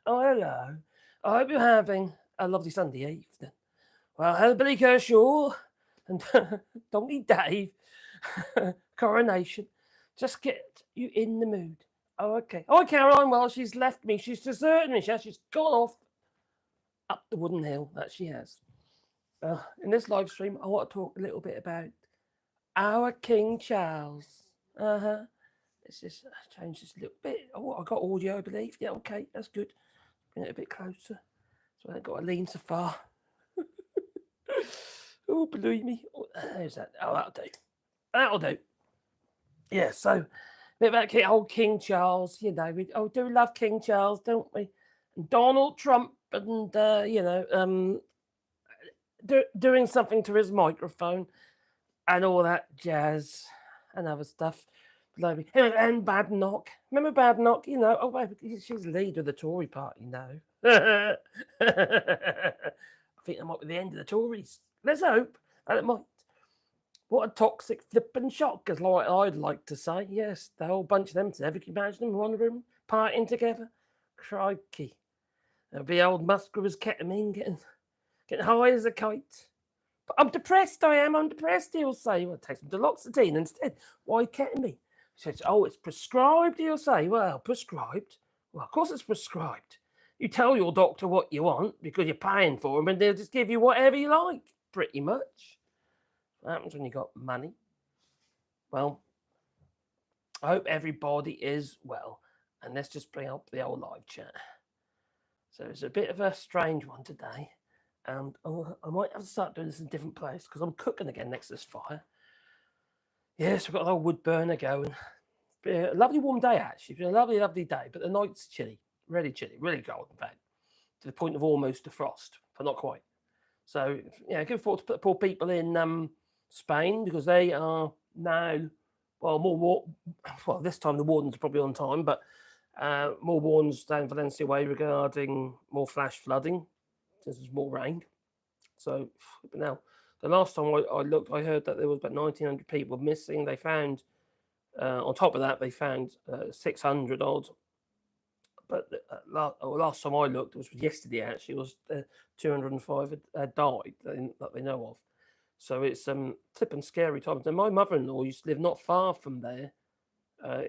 Oh, hello. I hope you're having a lovely Sunday evening. Well, hello, Billy Kershaw and Donkey Dave. Coronation. Just get you in the mood. Oh, okay. Oh, Caroline, well, she's left me. She's deserted me. She's gone off up the wooden hill. That she has. In this live stream, I want to talk a little bit about our King Charles. Uh huh. Let's just change this a little bit. Oh, I got audio, I believe. Yeah, okay, that's good. Bring it a bit closer. So I haven't got to lean so far. Oh, believe me. Oh, there's that. Oh, that'll do. That'll do. Yeah, so a bit about old King Charles. You know, we do love King Charles, don't we? And Donald Trump and, doing something to his microphone and all that jazz and other stuff. And Badenoch. Remember Badenoch? You know, she's the leader of the Tory party now. I think that might be the end of the Tories. Let's hope that it might. What a toxic flippin' shock, as like I'd like to say. Yes, the whole bunch of them together. Can you imagine them in one room, partying together? Crikey. There'll be old Musk with his ketamine getting high as a kite. But I'm depressed, I'm depressed, he'll say. Well, take some duloxetine instead. Why ketamine? He says, oh, it's prescribed, he'll say. Well, prescribed? Well, of course it's prescribed. You tell your doctor what you want because you're paying for them and they'll just give you whatever you like, pretty much. What happens when you got money? Well, I hope everybody is well. And let's just bring up the old live chat. So it's a bit of a strange one today. And I might have to start doing this in a different place because I'm cooking again next to this fire. Yes, we've got an old wood burner going. It's been a lovely warm day, actually. It's been a lovely, lovely day, but the night's chilly, really cold, in fact, to the point of almost defrost, but not quite. So, yeah, good thought to put the poor people in Spain because they are now, well, this time the wardens are probably on time, but more warnings down Valencia way regarding more flash flooding. There's more rain. So now, the last time I looked, I heard that there was about 1,900 people missing. They found, on top of that, they found 600 odd. But last time I looked, it was yesterday actually, was 205 had died that they know of. So it's flipping scary times. And my mother-in-law used to live not far from there,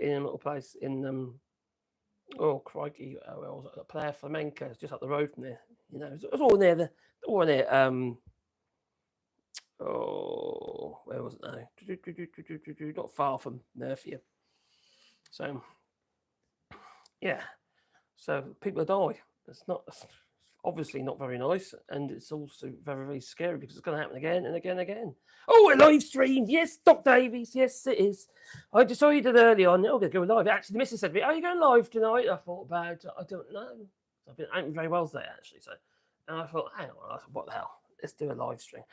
in a little place in oh crikey, where was it? Playa Flamenca, it's just up the road from there. You know, it was all near oh, where was it now? Not far from Murphy. So yeah. So people die. It's obviously not very nice, and it's also very, very scary because it's going to happen again and again and again. Oh, a live stream. Yes, Doc Davies. Yes, it is. I just saw you did early on. Oh, going to go live. Actually, the missus said to me, are you going live tonight? I thought about it. I don't know. I ain't very well today, actually. So, and I thought, hang on, what the hell? Let's do a live stream.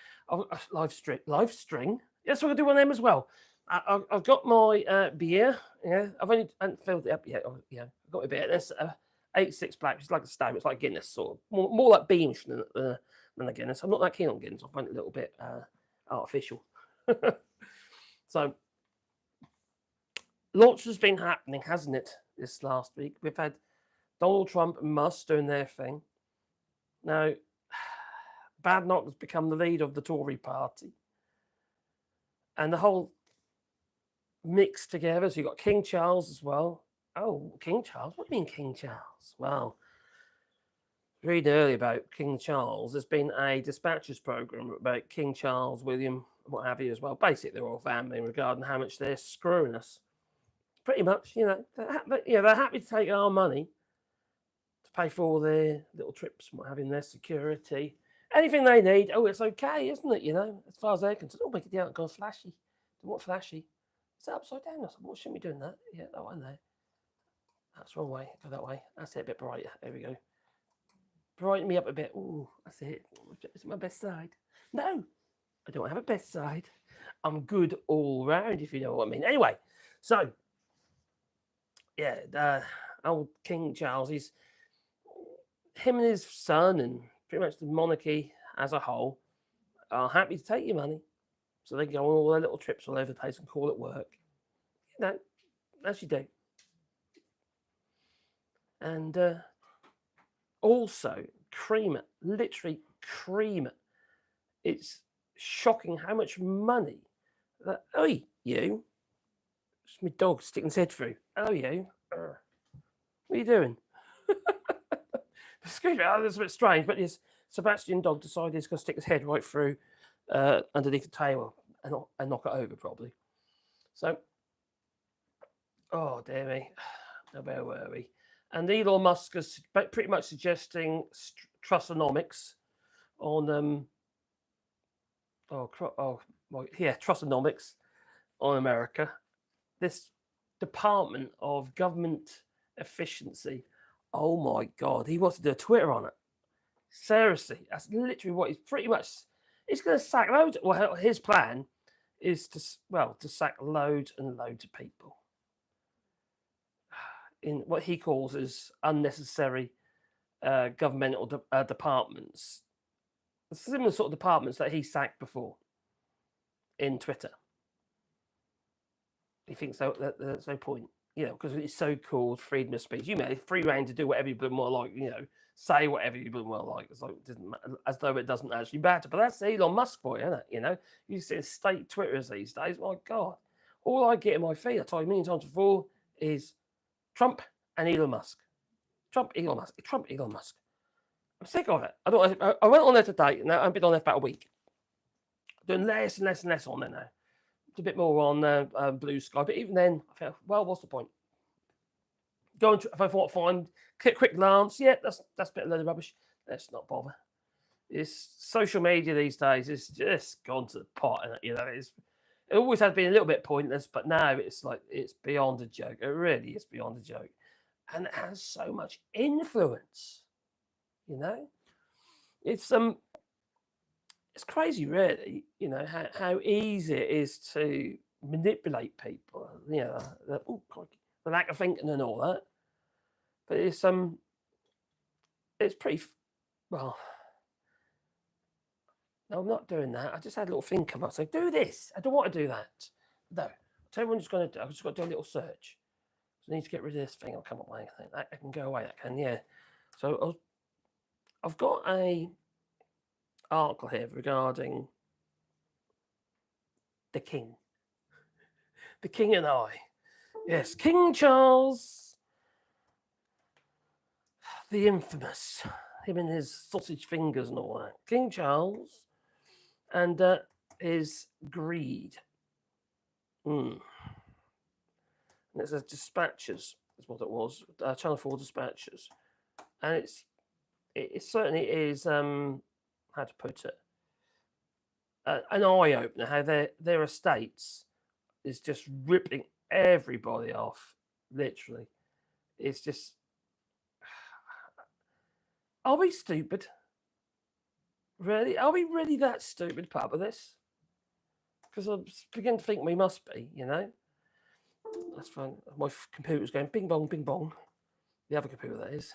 Live string. Yes, we're going to do one of them as well. I've got my beer. Yeah, I haven't filled it up yet. Oh, yeah, I've got a bit. There's 86 black. It's like a stout. It's like Guinness, sort of more like Beamish than a Guinness. I'm not that keen on Guinness. I find it a little bit artificial. So, lots has been happening, hasn't it? This last week, we've had Donald Trump and Musk doing their thing. Now, Badenoch has become the leader of the Tory party, and the whole mixed together. So you've got King Charles as well. Oh, King Charles? What do you mean King Charles? Well, reading earlier about King Charles, there's been a dispatches program about King Charles, William, what have you as well. Basically, they're all family regarding how much they're screwing us. Pretty much, you know, they're happy to take our money to pay for all their little trips and what have you, their security. Anything they need, oh, it's okay, isn't it? You know, as far as they're concerned. Oh, make it out, go flashy. What flashy? Is that upside down? I said, well, shouldn't we be doing that? Yeah, that one there. That's the wrong way. Go that way. That's it, a bit brighter. There we go. Brighten me up a bit. Ooh, that's it. Is it my best side? No, I don't have a best side. I'm good all round, if you know what I mean. Anyway, so, yeah, old King Charles, him and his son and pretty much the monarchy as a whole are happy to take your money. So they go on all their little trips all over the place and call it work. You know, as you do. And also cream it, literally cream it. It's shocking how much money that, oi, you, it's my dog sticking his head through. Oh, you, what are you doing? Excuse me, that's a bit strange, but this Sebastian dog decided he's going to stick his head right through underneath the table and knock it over, probably. So, oh, dear me. Where were we? And Elon Musk is pretty much suggesting trustonomics on trustonomics on America. This Department of Government Efficiency. Oh my God, he wants to do a Twitter on it. Seriously, that's literally what he's pretty much. He's going to sack loads. Well, his plan is to sack loads and loads of people in what he calls as unnecessary governmental departments, similar sort of departments that he sacked before in Twitter. He thinks there's no point, because it's so-called freedom of speech. You may free reign to do whatever you want like, say whatever you want like. It's like it doesn't matter, as though it doesn't actually matter. But that's Elon Musk for you, isn't it? You see state Twitters these days. My God, all I get in my feed, I told you a million times before, is Trump and Elon Musk. Trump, Elon Musk. Trump, Elon Musk. I'm sick of it. I went on there today, and I've been on there for about a week. Doing less and less and less on there now. It's a bit more on Blue Sky, but even then, I felt, well, what's the point? Go and if I want to find quick glance, yeah, that's a bit of load of rubbish. Let's not bother. It's social media these days. It's just gone to the pot, and it always has been a little bit pointless, but now it's like it's beyond a joke. It really is beyond a joke, and it has so much influence. It's crazy, really. How easy it is to manipulate people. The lack of thinking and all that. But it's pretty well. No, I'm not doing that. I just had a little think about. So do this. I don't want to do that. No, I'll tell you what I'm just going to do. I've just got to do a little search. So I need to get rid of this thing. I'll come up with anything. That can go away. That can, yeah. So I've got a article here regarding the King. The King and I. Yes, King Charles, the infamous, him and his sausage fingers and all that. King Charles and his greed. And it says Dispatches is what it was, Channel 4 Dispatches. And it certainly is, how to put it, an eye-opener, how their estates is just ripping everybody off, literally. It's just, are we stupid? Really? Are we really that stupid part of this? Because I begin to think we must be, That's fine. My computer's going bing bong, bing bong. The other computer, that is,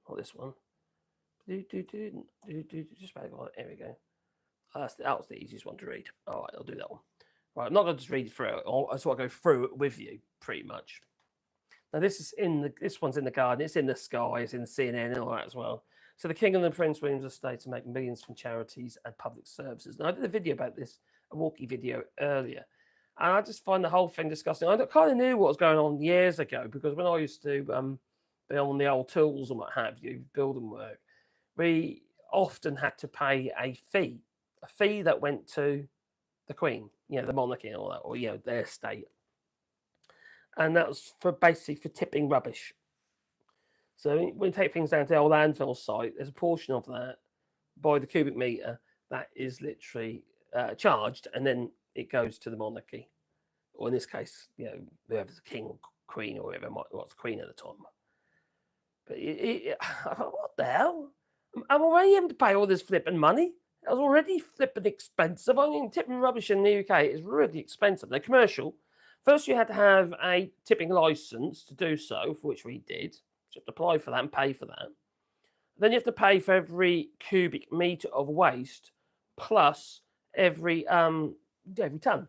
not this one. Just about like, there we go. That was the easiest one to read. All right, I'll do that one. Right, I'm not going to just read through it. I just want to go through it with you, pretty much. Now, this one's in the Guardian. It's in the Sky. It's in CNN and all that as well. So the King and the Prince William's estate to make millions from charities and public services. Now, I did a video about this, a walkie video earlier, and I just find the whole thing disgusting. I kind of knew what was going on years ago because when I used to be on the old tools and what have you, building work, we often had to pay a fee that went to the Queen, the monarchy and all that, or their estate, and that was basically for tipping rubbish. So when you take things down to the old landfill site, there's a portion of that by the cubic meter that is literally charged, and then it goes to the monarchy, or in this case, whoever's the king or queen or whoever was the queen at the time. But I thought, what the hell? I'm already having to pay all this flipping money. It was already flipping expensive. I mean, tipping rubbish in the UK is really expensive. They're commercial. First, you had to have a tipping license to do so, for which we did. So you have to apply for that and pay for that. Then you have to pay for every cubic meter of waste plus every ton.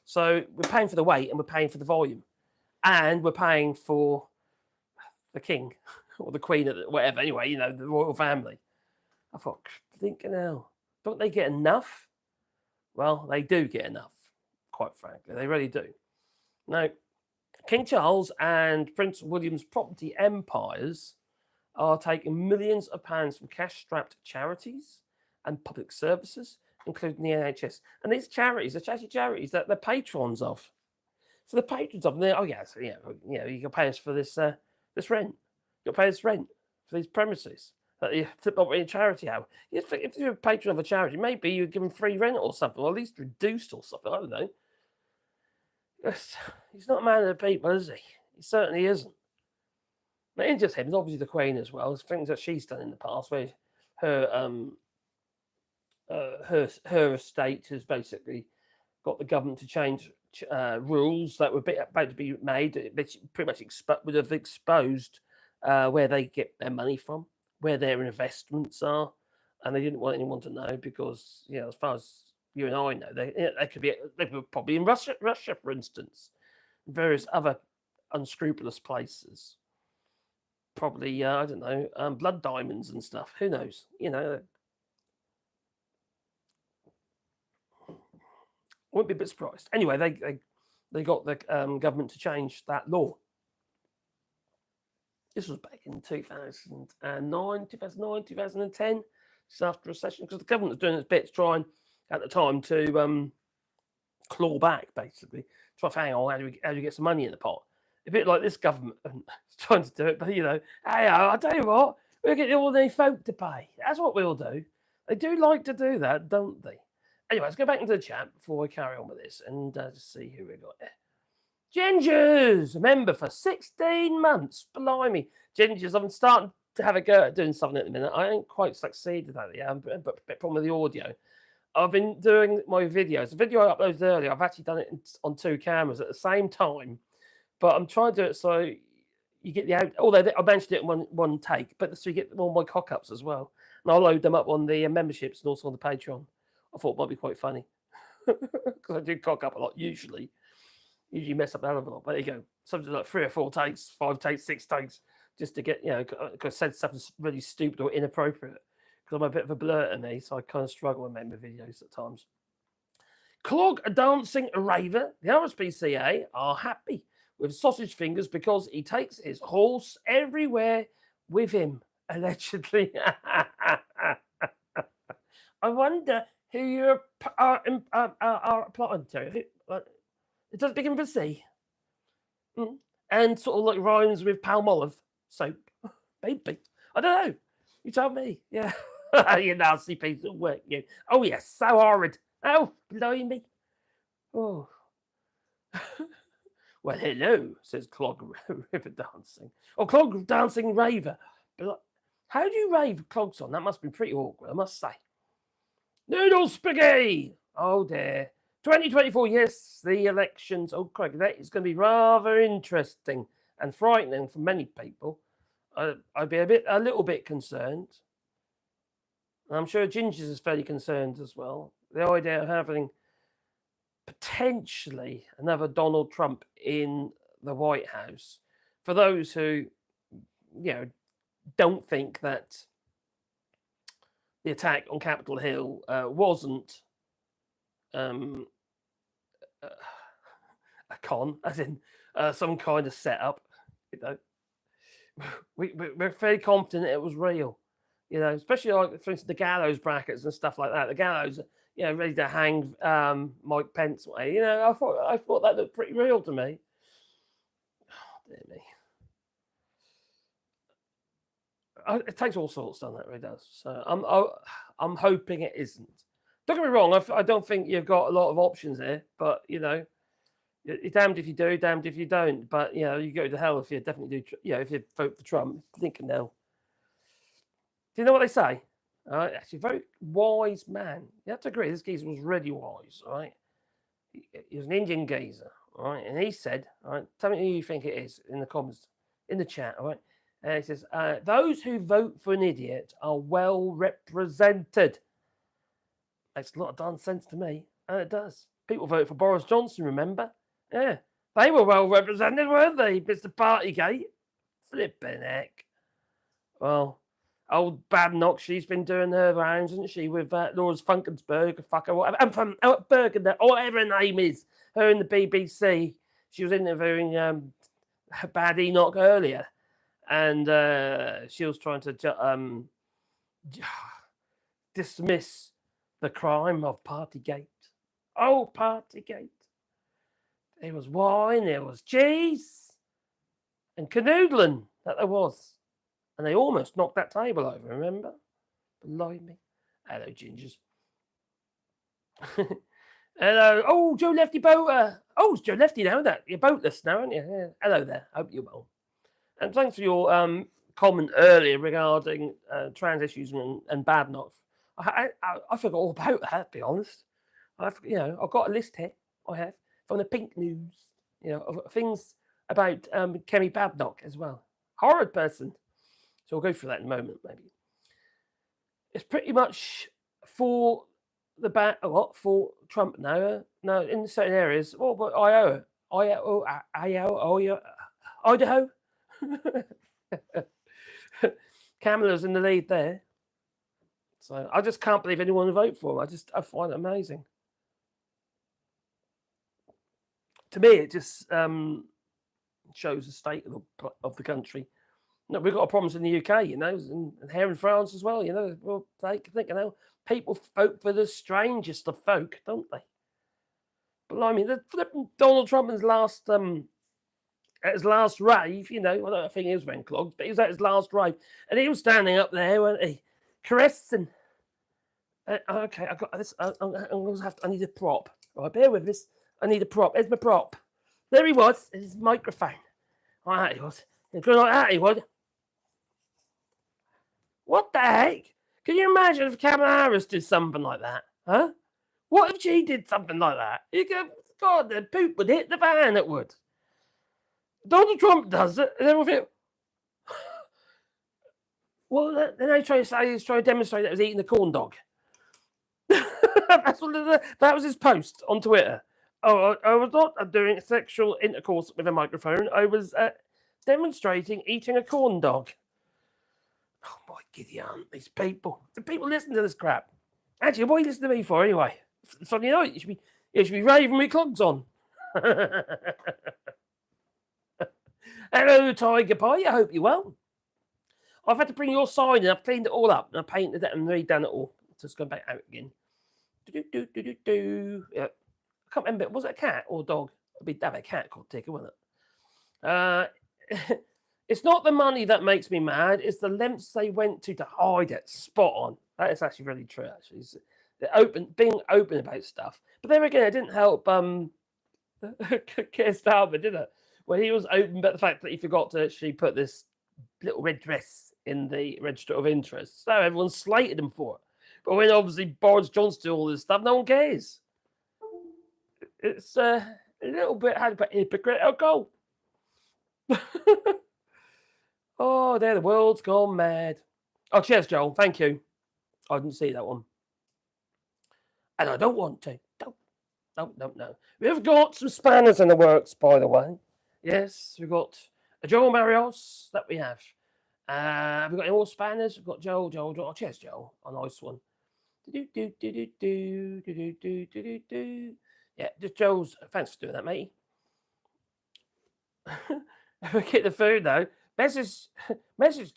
So we're paying for the weight and we're paying for the volume. And we're paying for the king. or the Queen, whatever. Anyway, the royal family. I thought, thinking now, don't they get enough? Well, they do get enough, quite frankly. They really do. Now, King Charles and Prince William's property empires are taking millions of pounds from cash-strapped charities and public services, including the NHS. And these charities are actually charities that they're patrons of. So the patrons of them, you can pay us for this this rent. You'll pay us rent for these premises that you flip over in charity out. If you're a patron of a charity, maybe you give them free rent or something, or at least reduced or something. I don't know. He's not a man of the people, is he? He certainly isn't. Now, in just him, there's obviously the Queen as well. There's things that she's done in the past where her estate has basically got the government to change rules that were about to be made. Pretty much would have exposed where they get their money from, where their investments are, and they didn't want anyone to know because, as far as you and I know, they were probably in Russia, for instance, various other unscrupulous places. Probably, I don't know, blood diamonds and stuff. Who knows? Wouldn't be a bit surprised. Anyway, they got the government to change that law. This was back in 2009, 2010, just after a recession, because the government was doing its bit to try and, at the time, to claw back, basically. Try to hang on, how do we get some money in the pot? A bit like this government trying to do it, but hey, I'll tell you what, we'll get all the folk to pay. That's what we'll do. They do like to do that, don't they? Anyway, let's go back into the chat before we carry on with this and just see who we got there. Gingers, a member for 16 months. Blimey. Gingers, I'm starting to have a go at doing something at the minute. I ain't quite succeeded at it yet. I'm a bit problem with the audio. I've been doing my videos. The video I uploaded earlier, I've actually done it on 2 cameras at the same time. But I'm trying to do it so you get the out. Although I mentioned it in one take, but so you get all my cock-ups as well. And I'll load them up on the memberships and also on the Patreon. I thought it might be quite funny. Because I do cock up a lot, usually mess up that a lot. But there you go. Something like 3 or 4 takes, 5 takes, 6 takes, just to get, because I said stuff is really stupid or inappropriate. Because I'm a bit of a blurter, me, so I kind of struggle with member videos at times. Clog a dancing raver. The RSPCA are happy with sausage fingers because he takes his horse everywhere with him, allegedly. I wonder who you are plotting to. It does begin with a C. And sort of like rhymes with Palmolive soap. Baby. I don't know. You told me. Yeah. You nasty piece of work, you. Oh, yes. So horrid. Oh, blimey. Oh. Well, hello, says Clog River Dancing. Oh, Clog Dancing Raver. But how do you rave clogs on? That must be pretty awkward, I must say. Noodle spaghetti. Oh, dear. 2024, yes, the elections. Oh, crikey, that is going to be rather interesting and frightening for many people. I'd be a little bit concerned. I'm sure Gingers is fairly concerned as well. The idea of having potentially another Donald Trump in the White House. For those who, don't think that the attack on Capitol Hill wasn't a con, as in some kind of setup. We're fairly confident it was real. Especially like, for instance, the gallows brackets and stuff like that. The gallows, ready to hang Mike Pence away. I thought that looked pretty real to me. Oh, dear me. It takes all sorts, doesn't it? It really does. So I'm hoping it isn't. Don't get me wrong. I don't think you've got a lot of options here, but you're damned if you do, damned if you don't. But you go to hell if you definitely do. If you vote for Trump, thinking now. Do you know what they say? Actually, a very wise man. You have to agree. This geezer was really wise, right? He was an Indian geezer, right? And he said, all right, tell me who you think it is in the comments, in the chat, all right? And he says, those who vote for an idiot are well represented. Makes a lot of darn sense to me. And it does. People voted for Boris Johnson, remember? Yeah. They were well represented, weren't they, Mr. Partygate? Flippin' heck. Well, old Badenoch, she's been doing her rounds, hasn't she, with Laura's Funkensberg, fucker, whatever, and from Bergen, or whatever her name is, her in the BBC. She was interviewing BADENOCH earlier, and she was trying to dismiss the crime of Partygate. Oh, Partygate. There was wine, there was cheese, and canoodling that there was. And they almost knocked that table over, remember? Blimey. Hello, gingers. Hello. Oh, Joe Lefty Boater. Oh, it's Joe Lefty now, that. You're boatless now, aren't you? Yeah. Hello there. Hope you're well. And thanks for your comment earlier regarding trans issues and Badenoch. I forgot all about that, to be honest. I've got a list here, I have, from the Pink News, of things about Kemi Badenoch as well. Horrid person. So we'll go through that in a moment, maybe. It's pretty much for for Trump now. No, in certain areas. What about Idaho? Kamala's in the lead there. So I just can't believe anyone would vote for him. I find it amazing. To me, it just shows the state of the country. No, we've got problems in the UK, and here in France as well, Well, they think, people vote for the strangest of folk, don't they? But I mean, the flipping Donald Trump at his last rave, I don't think he was wearing clogs, but he was at his last rave, and he was standing up there, wasn't he, caressing. Okay, I got this. I need a prop. Right, bear with this. I need a prop. There's my prop. There he was. His microphone. Like that he was. Good like that he was. What the heck? Can you imagine if Kamala Harris did something like that? Huh? What if she did something like that? God, the poop would hit the fan, it would. Donald Trump does it, and then with it. Well, then they try to say he's trying to demonstrate that he was eating a corn dog. That was his post on Twitter. Oh, I was not doing sexual intercourse with a microphone. I was demonstrating eating a corn dog. Oh my Gideon, these people. The people listen to this crap. Actually, what are you listening to me for anyway? Sunday night, you should be raving with clogs on. Hello, Tiger Pie. I hope you're well. I've had to bring your sign in. I've cleaned it all up and I painted it and redone it all. Just going back out again. Yeah. I can't remember. Was it a cat or a dog? That'd be a cat called Ticker, wouldn't it? It's not the money that makes me mad. It's the lengths they went to hide it. Spot on. That is actually really true. Actually, being open about stuff. But then again, it didn't help. Keir Starmer, did it? When he was open about the fact that he forgot to actually put this little red dress in the register of interest, so everyone slated him for it. But when obviously Boris Johnson did all this stuff, no one cares. It's a little bit hypocritical. Oh, there, the world's gone mad. Oh, cheers, Joel. Thank you. I didn't see that one. And I don't want to. No. We've got some spanners in the works, by the way. Yes, we've got a Joel Marios that we have. We've got any more spanners. We've got Joel. Oh, cheers, Joel. A nice one. Yeah, just Joel's. Thanks for doing that, mate. We get the food though. Message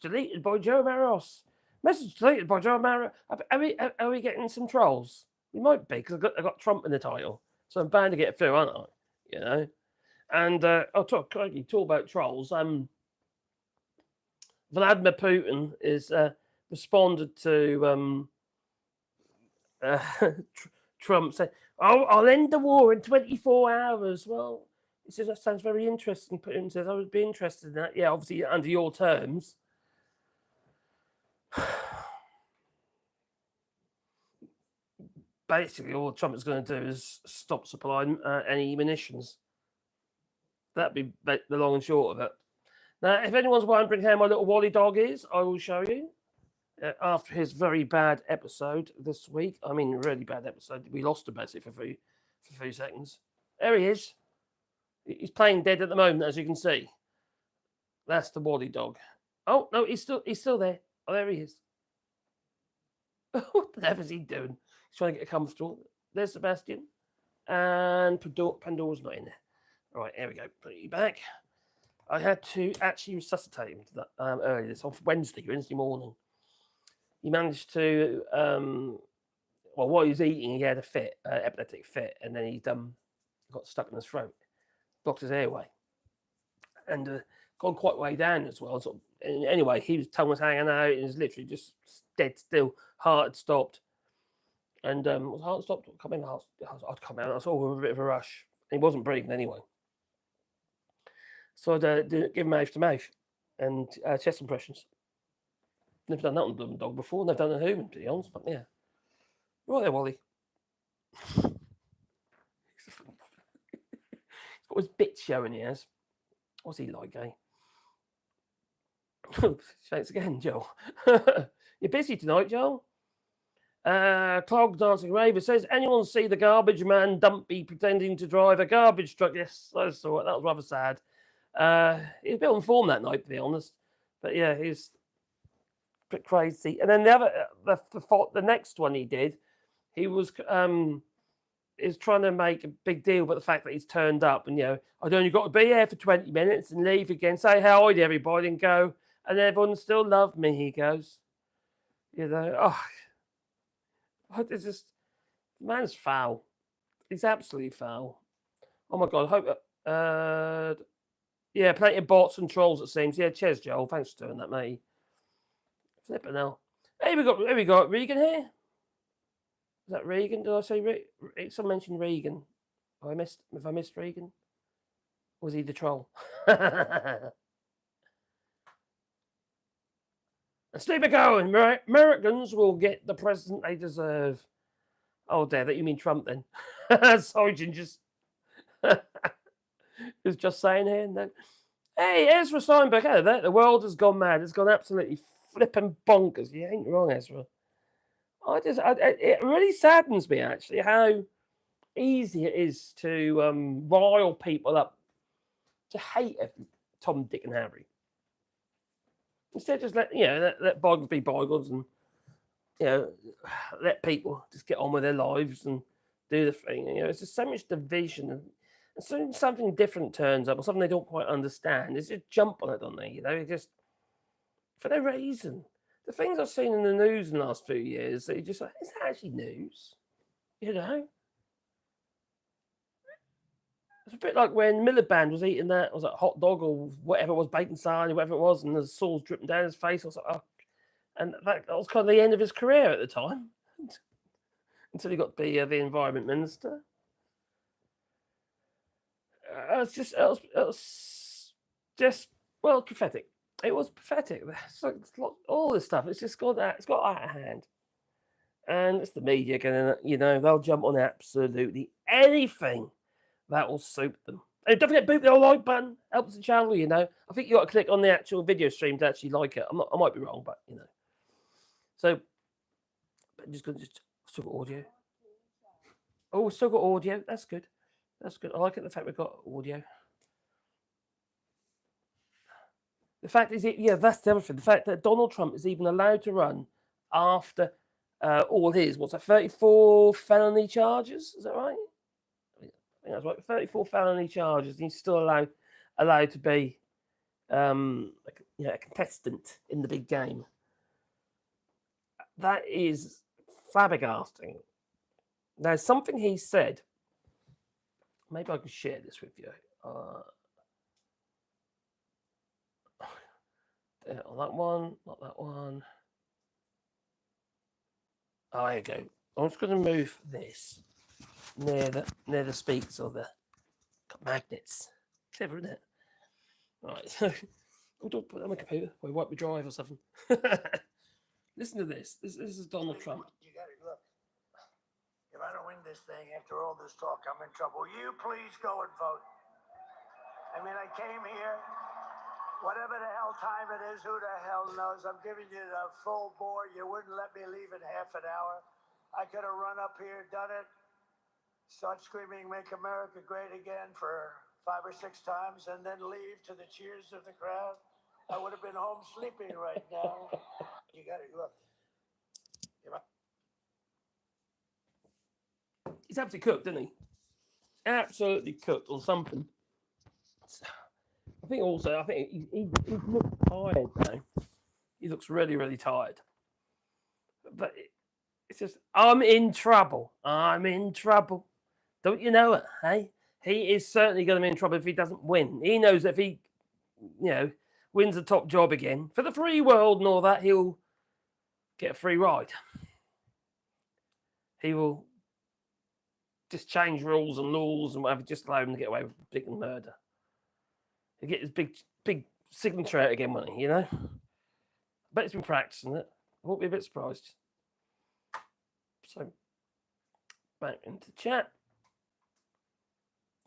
deleted by Joe Maros. Message deleted by Joe Maros. Are we getting some trolls? We might be because I got Trump in the title, so I'm bound to get through, aren't I? And I'll talk about trolls. Vladimir Putin is responded to Trump saying, "Oh, I'll end the war in 24 hours." Well, he says that sounds very interesting. Putin says, "I would be interested in that." Yeah, obviously under your terms. Basically, all Trump is going to do is stop supplying any munitions. That'd be the long and short of it. Now, if anyone's wondering how my little Wally dog is, I will show you. After his very bad episode this week, I mean, really bad episode, we lost him basically for 3 seconds. There he is. He's playing dead at the moment, as you can see. That's the Wally dog. Oh no, he's still there. Oh, there he is. What the hell is he doing? He's trying to get comfortable. There's Sebastian, and Pandora's not in there. All right, here we go. Put you back. I had to actually resuscitate him to that earlier this on Wednesday morning. He managed to well, while he was eating, he had a fit, epileptic fit, and then he got stuck in his throat, blocked his airway, and gone quite way down as well. Sort of, and anyway, his tongue was hanging out, and he was literally just dead still. Heart had stopped, and was heart stopped? Come in, I'd come out. I saw a bit of a rush. He wasn't breathing anyway, so I'd give him mouth to mouth and chest impressions. Never done that on a dog before. Never done it on a human, to be honest. But yeah, right there, Wally. He's got his bit showing. He has. What's he like, eh? Thanks again, Joel. You're busy tonight, Joel. Clog Dancing Raver says, anyone see the garbage man Dumpy pretending to drive a garbage truck? Yes, I saw it. That was rather sad. He was a bit on form that night, to be honest. But yeah, he's a bit crazy. And then the next one he did, he was is trying to make a big deal about the fact that he's turned up and, I'd only got to be here for 20 minutes and leave again, say hi to everybody and go, and everyone still loved me, he goes. It's just, the man's foul. He's absolutely foul. Oh my God, I hope, yeah, plenty of bots and trolls, it seems. Yeah, cheers, Joel. Thanks for doing that, mate. Flipping hell. Hey, we got Regan here. Is that Regan? Did I say someone mentioned Regan? Have I missed Regan? Was he the troll? Sleep it going. Americans will get the president they deserve. Oh, dear, that you mean Trump then? Sorry, Gingers. Who's just saying here? No. Hey, Ezra Steinberg, hello there. The world has gone mad. It's gone absolutely flipping bonkers. You ain't wrong, Ezra. It really saddens me, actually, how easy it is to rile people up to hate Tom, Dick, and Harry. Instead, just let bygones be bygones, and let people just get on with their lives and do the thing. It's just so much division, and as soon as something different turns up or something they don't quite understand, they just jump on it, don't they? Just for no reason. The things I've seen in the news in the last few years, that you just like, is that actually news? It's a bit like when Miliband was eating that hot dog or whatever it was, bacon sarnie, whatever it was, and the sauce dripping down his face. I was like, oh. And that was kind of the end of his career at the time, until he got the environment minister. It was just pathetic. It was pathetic. It's like all this stuff. It's just got out of hand. And it's the media going, they'll jump on absolutely anything that will suit them. And don't forget, boot the like button. Helps the channel, I think you got to click on the actual video stream to actually like it. I might be wrong, but, So, I'm just going to still got audio. Oh, still got audio. That's good. That's good. I like it, the fact we've got audio. The fact is, that's the other thing. The fact that Donald Trump is even allowed to run after all his, 34 felony charges? Is that right? I think that's right. 34 felony charges. And he's still allowed to be a contestant in the big game. That is flabbergasting. Now, something he said, maybe I can share this with you. On that one, not that one. Oh, there you go. I'm just going to move this near the speakers or the magnets. Clever, isn't it? Right. Don't put that on my computer. Or wipe my drive or something. Listen to this. This is Donald Trump. You got to look. If I don't win this thing after all this talk, I'm in trouble. You please go and vote. I mean, I came here. Whatever the hell time it is, who the hell knows? I'm giving you the full board. You wouldn't let me leave in half an hour. I could have run up here, done it, start screaming, "Make America Great Again" for 5 or 6 times, and then leave to the cheers of the crowd. I would have been home sleeping right now. You got it. Look. He's absolutely cooked, isn't he? Absolutely cooked on something. I think he looks tired now. He looks really, really tired. But it's just, I'm in trouble. I'm in trouble. Don't you know it, hey? He is certainly going to be in trouble if he doesn't win. He knows that if he, wins the top job again, for the free world and all that, he'll get a free ride. He will just change rules and laws and whatever, just allow him to get away with big murder. He'll get his big signature out again, won't he, I bet he's been practicing it. I won't be a bit surprised. So, back into chat.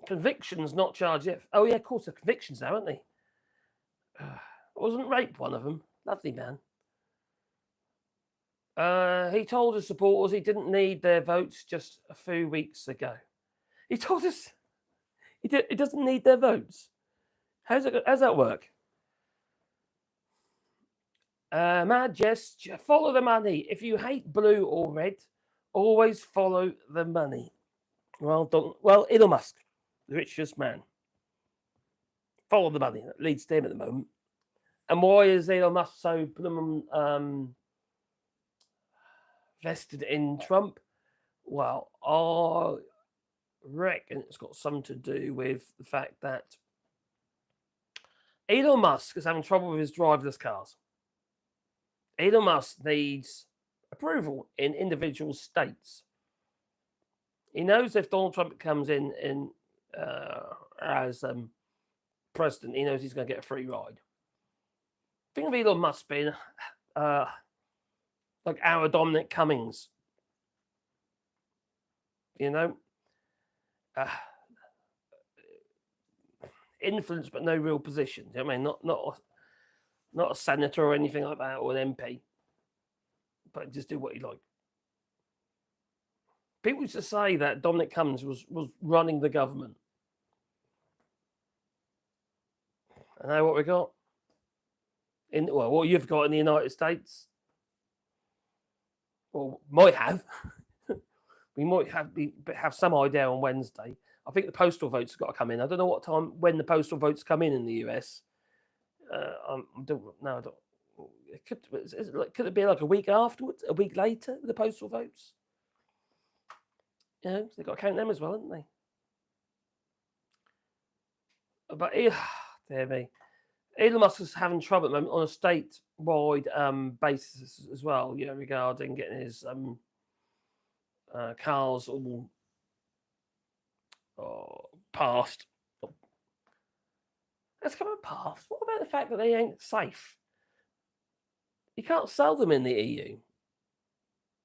Convictions not charged yet. Oh, yeah, of course, they're convictions now, aren't they? Wasn't rape one of them? Lovely man. He told his supporters he didn't need their votes just a few weeks ago. He told us he doesn't need their votes. How's that work? Mad gesture. Follow the money. If you hate blue or red, always follow the money. Well done. Well, Elon Musk, the richest man. Follow the money. That leads to him at the moment. And why is Elon Musk so vested in Trump? Well, I reckon it's got something to do with the fact that Elon Musk is having trouble with his driverless cars. Elon Musk needs approval in individual states. He knows if Donald Trump comes in as president, he knows he's going to get a free ride. Think of Elon Musk being like our Dominic Cummings. Influence but no real position. I mean, not a senator or anything like that, or an MP, but just do what he liked. People used to say that Dominic Cummings was running the government. And now what we got? What you've got in the United States, or might have. We might have some idea on Wednesday. I think the postal votes have got to come in. I don't know what time, when the postal votes come in the US. I don't know. Could it be like a week afterwards, a week later, the postal votes? So they've got to count them as well, haven't they? But dear me. Elon Musk is having trouble at the moment on a statewide basis as well, regarding getting his cars all passed. That's coming past. What about the fact that they ain't safe? You can't sell them in the EU.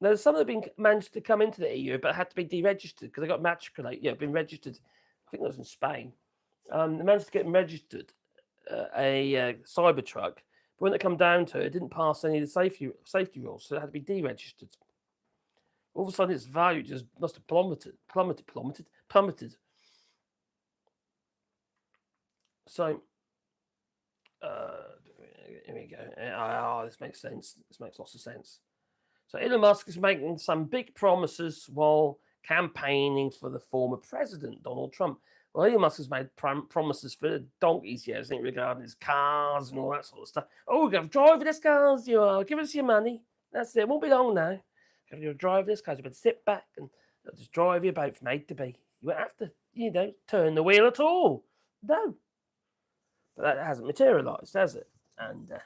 There's some that have been managed to come into the EU, but had to be deregistered because they got matriculated. Been registered. I think that was in Spain. They managed to get them registered, a Cybertruck, but when it come down to it, it didn't pass any of the safety rules, so it had to be deregistered. All of a sudden, its value just must have plummeted. So, here we go. This makes sense. This makes lots of sense. So Elon Musk is making some big promises while campaigning for the former president, Donald Trump. Well, Elon Musk has made promises for donkey's years, I think, regarding his cars and all that sort of stuff. Oh, we're going to drive this cars, you are. Give us your money. That's it. It won't be long now. If you're driving this car, you better sit back and they'll just drive you about from A to B. You won't have to, turn the wheel at all. No. But that hasn't materialised, has it? And it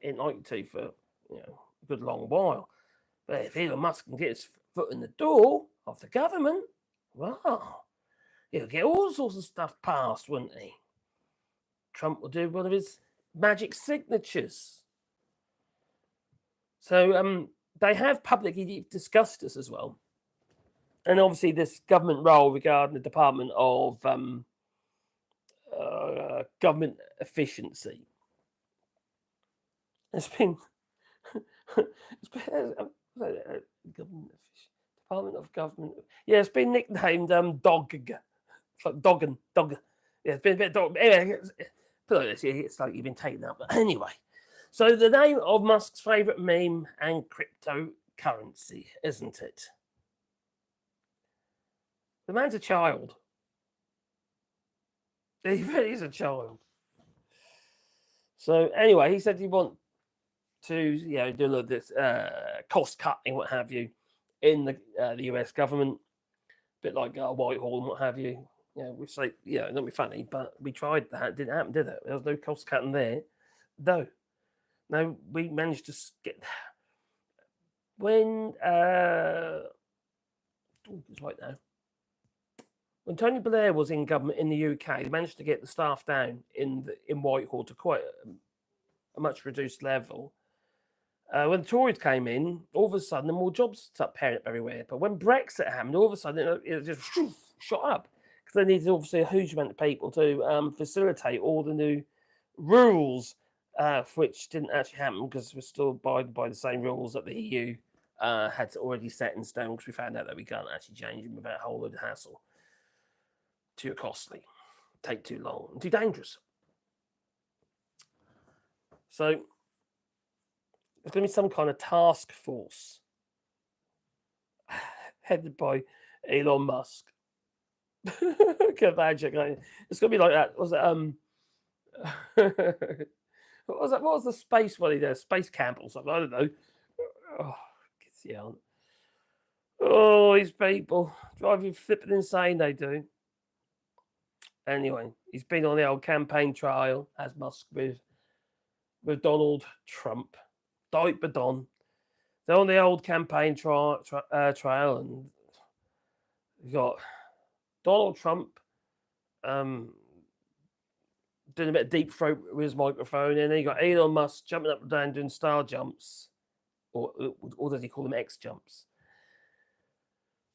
ain't likely to for, a good long while. But if Elon Musk can get his foot in the door of the government, well, he'll get all sorts of stuff passed, wouldn't he? Trump will do one of his magic signatures. So they have publicly discussed this as well. And obviously this government role regarding the Department of Government Efficiency. Department of Government. Yeah, it's been nicknamed Dog. It's like Dog. Yeah, it's been a bit dog. Anyway, Put it like this, it's like you've been taken out. But anyway, so the name of Musk's favourite meme and cryptocurrency, isn't it? The man's a child. He really is a child. So anyway, he said he want to, do a lot of this cost cutting, what have you, in the US government, a bit like Whitehall and what have you. Which like, not be funny, but we tried that. It didn't happen, did it? There was no cost cutting there. No, we managed to get when it's right now. When Tony Blair was in government in the UK, they managed to get the staff down in Whitehall to quite a much reduced level. When the Tories came in, all of a sudden, more jobs started appearing up everywhere. But when Brexit happened, all of a sudden, it just shot up because they needed obviously a huge amount of people to facilitate all the new rules, which didn't actually happen because we're still abiding by the same rules that the EU had already set in stone. Because we found out that we can't actually change them without a whole load of hassle. Too costly, take too long, and too dangerous. So there's going to be some kind of task force headed by Elon Musk. Can imagine, it's going to be like that. Was it what was that? What was the space one he does? Space camp or something? I don't know. Oh, these people drive you flipping insane. They do. Anyway, he's been on the old campaign trail, as Musk with Donald Trump. Diaper Don. They're on the old campaign trail, and you've got Donald Trump doing a bit of deep throat with his microphone, and then you got Elon Musk jumping up and down doing star jumps, or does he call them X jumps?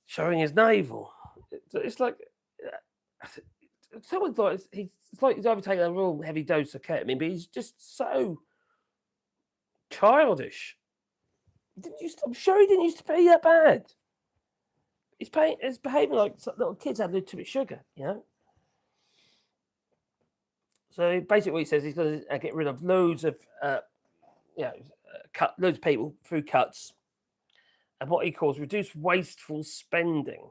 Showing his navel. It's like. Someone thought it's like he's overtaken a real heavy dose of ketamine, but he's just so childish. I'm sure he didn't used to be that bad. He's behaving like little kids have too much sugar, So basically, what he says, he's going to get rid of loads of loads of people through cuts, and what he calls reduce wasteful spending.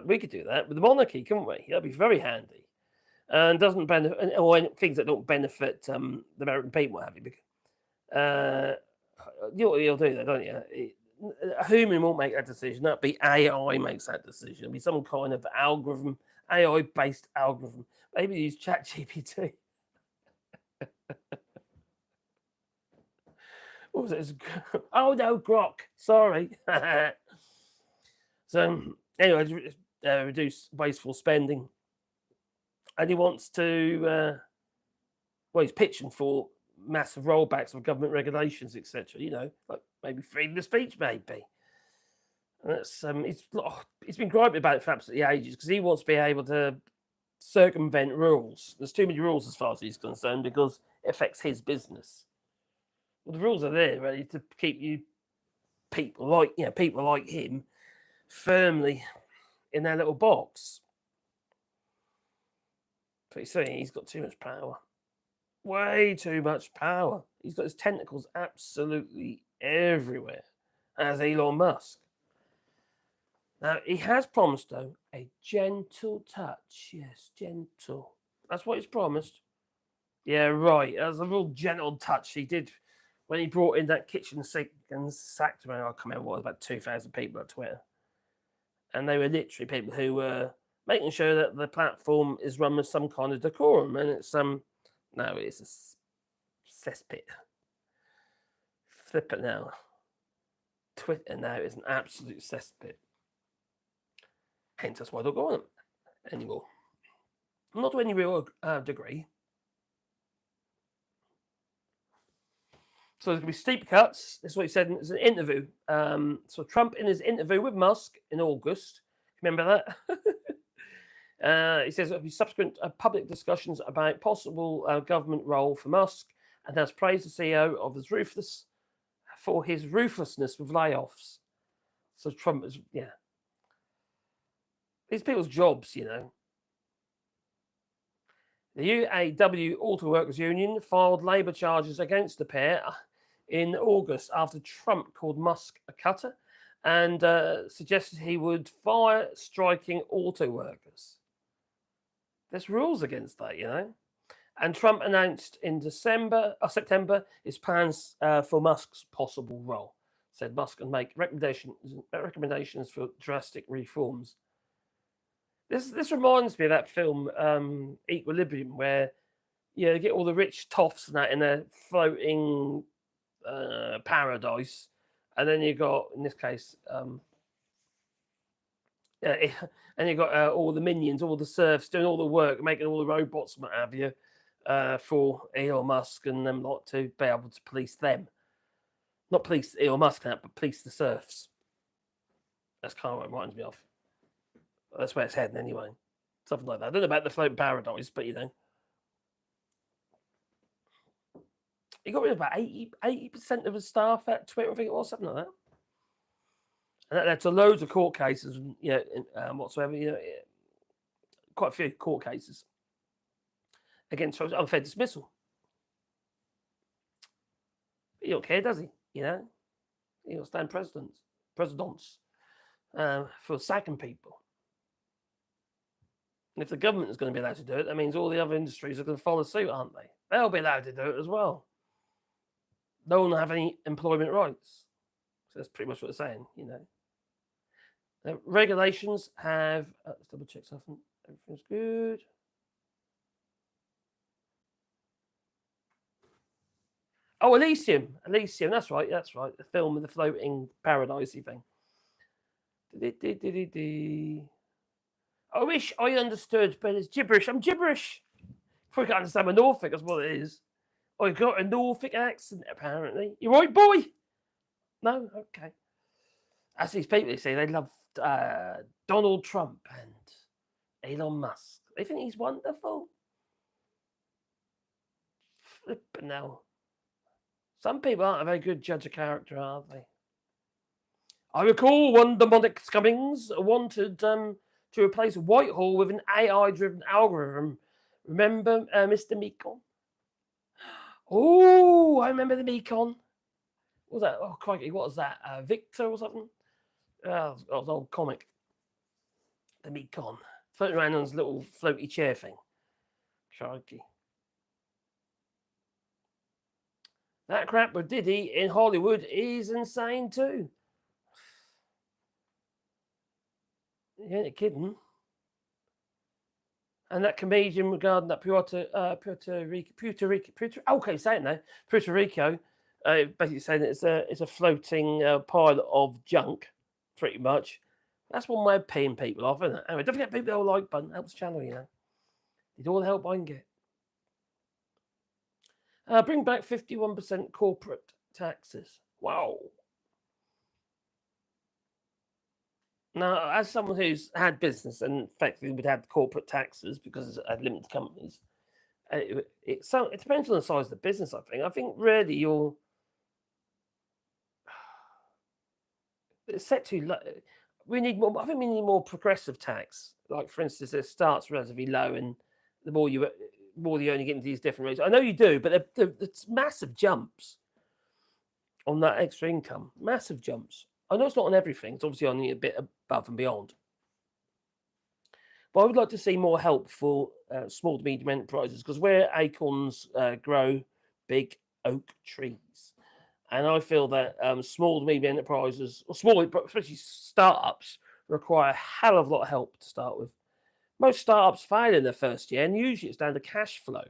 We could do that with the monarchy, couldn't we? That'd be very handy, and doesn't benefit or things that don't benefit the American people. Have you? You'll do that, don't you? A human won't make that decision. That'd be AI makes that decision. It'll be some kind of algorithm, AI-based algorithm. Maybe use ChatGPT. What was it? Oh no, Grok. Sorry. So. Anyway, reduce wasteful spending. And he wants to, he's pitching for massive rollbacks of government regulations, etc. Like maybe freedom of speech, maybe. And that's, he's been griping about it for absolutely ages because he wants to be able to circumvent rules. There's too many rules as far as he's concerned because it affects his business. Well, the rules are there, ready to keep people like him firmly in their little box. But you see, he's got too much power. Way too much power. He's got his tentacles absolutely everywhere, as Elon Musk. Now, he has promised, though, a gentle touch. Yes, gentle. That's what he's promised. Yeah, right. That was a real gentle touch he did when he brought in that kitchen sink and sacked him. I can't remember what, it was about 2,000 people on Twitter. And they were literally people who were making sure that the platform is run with some kind of decorum. And it's it's a cesspit. Flip it now. Twitter now is an absolute cesspit. Hence, that's why I don't go on them anymore. Not to any real degree. So there's going to be steep cuts. This is what he said in an interview. So Trump, in his interview with Musk in August, remember that? He says there'll be subsequent public discussions about possible government role for Musk, and has praised the CEO of his ruthlessness with layoffs. So Trump is, these people's jobs, The UAW Auto Workers Union filed labour charges against the pair in August after Trump called Musk a cutter and suggested he would fire striking auto workers. There's rules against that, you know. And Trump announced in September his plans for Musk's possible role. Said Musk can make recommendations for drastic reforms. This reminds me of that film Equilibrium, where you get all the rich toffs and that in a floating paradise, and then you got, in this case, and you got all the minions, all the serfs doing all the work, making all the robots, what have you, for Elon Musk and them lot to be able to police them. Not police Elon Musk, but police the serfs. That's kind of what it reminds me of. That's where it's heading anyway. Something like that. I don't know about the floating paradise, but you know. He got rid of about 80% of his staff at Twitter, I think it was, something like that. And that led to loads of court cases, whatsoever, quite a few court cases against unfair dismissal. He don't care, does he? He don't stand presidents for sacking people. And if the government is going to be allowed to do it, that means all the other industries are going to follow suit, aren't they? They'll be allowed to do it as well. No one will have any employment rights. So that's pretty much what they're saying, regulations have... let's double check something. Everything's good. Oh, Elysium. That's right. The film with the floating paradisey thing. I wish I understood, but it's gibberish. I'm gibberish. If I can't understand my Norfolk, that's what it is. I got a Norfolk accent, apparently. You right, boy? No? Okay. As these people, you see, they love Donald Trump and Elon Musk. They think he's wonderful. Flippin' hell. Some people aren't a very good judge of character, are they? I recall one demonic Cummings wanted to replace Whitehall with an AI-driven algorithm. Remember Mr. Meekon? Oh, I remember the Meekon. What was that? Oh, crikey, what was that? Victor or something? That was an old comic. The Meekon. Floating around on his little floaty chair thing. Crikey. That crap with Diddy in Hollywood is insane too. You ain't kidding. And that comedian regarding that Puerto Rico, basically saying that it's a floating pile of junk, pretty much. That's one way of paying people off, isn't it? Anyway, don't forget people that like button, helps the channel, Need all the help I can get. Bring back 51% corporate taxes. Wow. Now, as someone who's had business and effectively would have corporate taxes because I had limited companies, it depends on the size of the business, I think. I think really it's set too low. We need more. I think we need more progressive tax. Like, for instance, it starts relatively low, and the more you only get into these different rates. I know you do, but it's massive jumps on that extra income. Massive jumps. I know it's not on everything. It's obviously only a bit above and beyond. But I would like to see more help for small to medium enterprises, because where acorns grow, big oak trees. And I feel that small to medium enterprises, or small, especially startups, require a hell of a lot of help to start with. Most startups fail in their first year, and usually it's down to cash flow.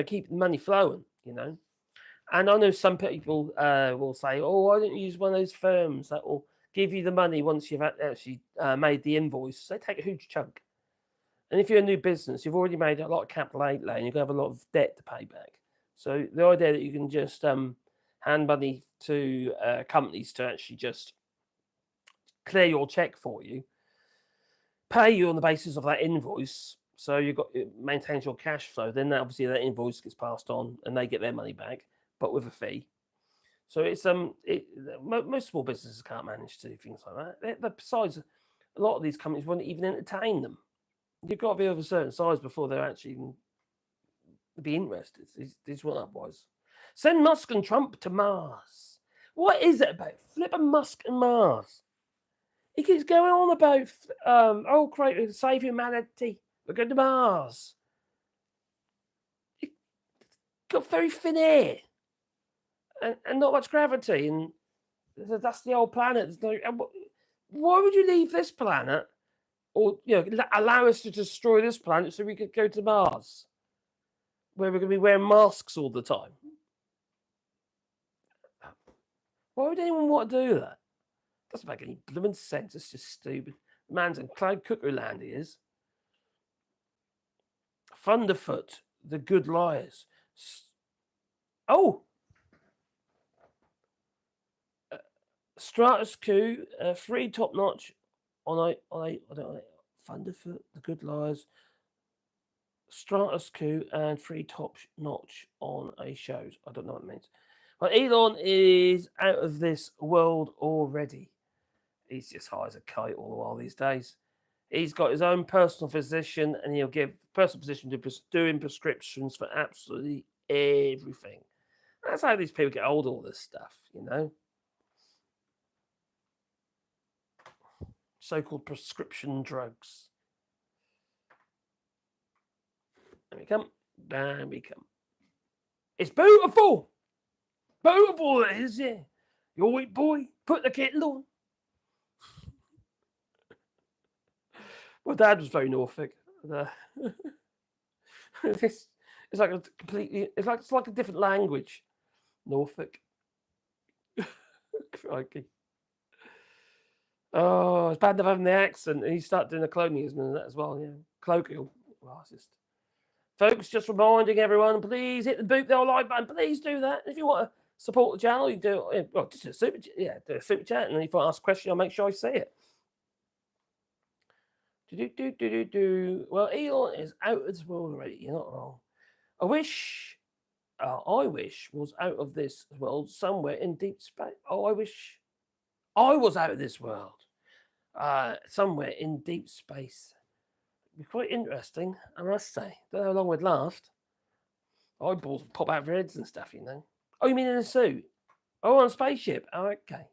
Keep the money flowing, And I know some people will say, oh, why don't you use one of those firms that will give you the money once you've actually made the invoice? They take a huge chunk. And if you're a new business, you've already made a lot of capital outlay and you're going to have a lot of debt to pay back. So the idea that you can just hand money to companies to actually just clear your check for you, pay you on the basis of that invoice, so it maintains your cash flow, then obviously that invoice gets passed on and they get their money back, but with a fee. So it's most small businesses can't manage to do things like that. Besides, a lot of these companies wouldn't even entertain them. You've got to be of a certain size before they're actually I'd be interested. This is what that was. Send Musk and Trump to Mars. What is it about flipping Musk and Mars? He keeps going on about, great, save humanity. We're going to Mars. It's got very thin air and not much gravity. And that's the old planet. Why would you leave this planet or allow us to destroy this planet so we could go to Mars, where we're going to be wearing masks all the time? Why would anyone want to do that? Doesn't make any blooming sense. It's just stupid. The man's in cloud cuckoo land, he is. Thunderfoot, the good liars. Stratus Coup, free top notch on I don't know. Thunderfoot, the good liars. Stratus Coup and free top notch on a shows. I don't know what it means. But Elon is out of this world already. He's just high as a kite all the while these days. He's got his own personal physician, and he'll give personal physician to doing prescriptions for absolutely everything. That's how these people get hold of all this stuff, So-called prescription drugs. There we come. There we come. It's beautiful. Beautiful it is, yeah. You white boy, put the kettle on. My dad was very Norfolk. It's like a completely. It's like a different language. Norfolk. Crikey. Oh, it's bad enough having the accent, and he started doing the colonialism and that as well. Yeah, colloquial. Well, it's just. Folks, just reminding everyone, please hit the like button. Please do that. If you want to support the channel, you do. Well, just do a super chat, and if I ask a question, I'll make sure I say it. Well, Elon is out of this world already. You're not wrong. I wish was out of this world somewhere in deep space. I wish I was out of this world somewhere in deep space. It'd be quite interesting, I must say. Don't know how long we'd last. Eyeballs would pop out of heads and stuff, Oh, you mean in a suit? Oh, on a spaceship. Oh, okay.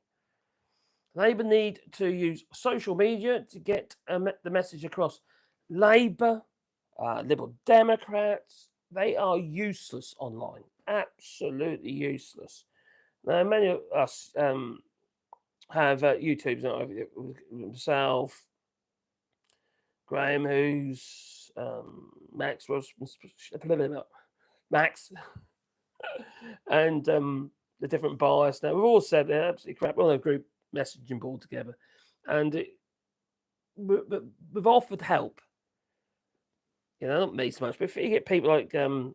Labour need to use social media to get the message across. Labour, Liberal Democrats, they are useless online. Absolutely useless. Now, many of us have YouTubes himself, Graham Hughes, Max, and the different bias. Now, we've all said they're absolutely crap. We're on a group messaging board together, and we've offered help. Not me so much, but if you get people like the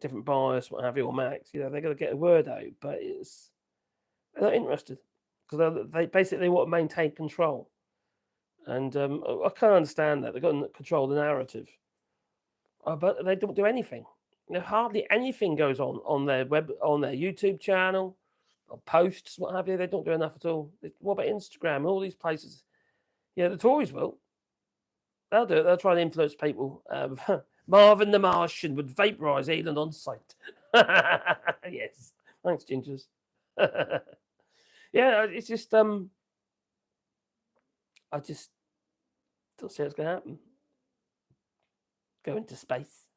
different bias, what have you, or Max, they're going to get a word out, but they're not interested because they basically want to maintain control, and I can't understand that. They've got to control the narrative, but they don't do anything. Hardly anything goes on their YouTube channel, or posts, what have you. They don't do enough at all. What about Instagram? All these places. The Tories will. They'll do it. They'll try and influence people. Marvin the Martian would vaporize Elon on sight. Yes. Thanks, Gingers. It's just I just don't see what's going to happen. Go into space.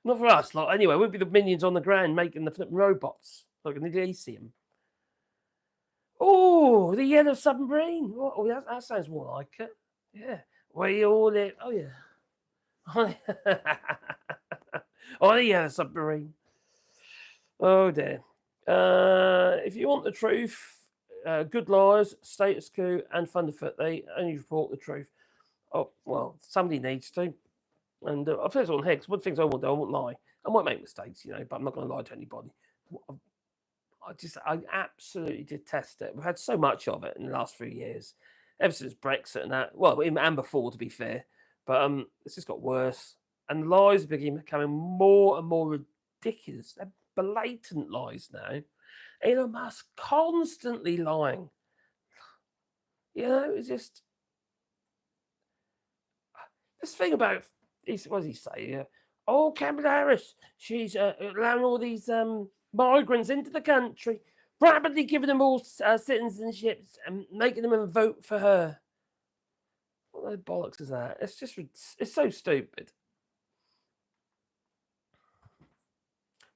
Not for us. Anyway, we'll be the minions on the ground making the flipping robots. Like an Elysium. Oh, the yellow submarine. Oh, that sounds more like it. Yeah. We all live. Oh, yeah. Oh, the yellow submarine. Oh, dear. If you want the truth, good liars, status quo, and Thunderfoot, they only report the truth. Oh, well, somebody needs to. And I've said it on Higgs. One thing I won't do, I won't lie. I might make mistakes, but I'm not going to lie to anybody. I absolutely detest it. We've had so much of it in the last few years, ever since Brexit and that. Well, and before, to be fair. But it's just got worse. And the lies are becoming more and more ridiculous. They're blatant lies now. Elon Musk constantly lying. It's just this thing about, what does he say? Oh, Kamala Harris, she's allowing all these migrants into the country, rapidly giving them all citizenships and making them vote for her. What the bollocks is that? It's so stupid.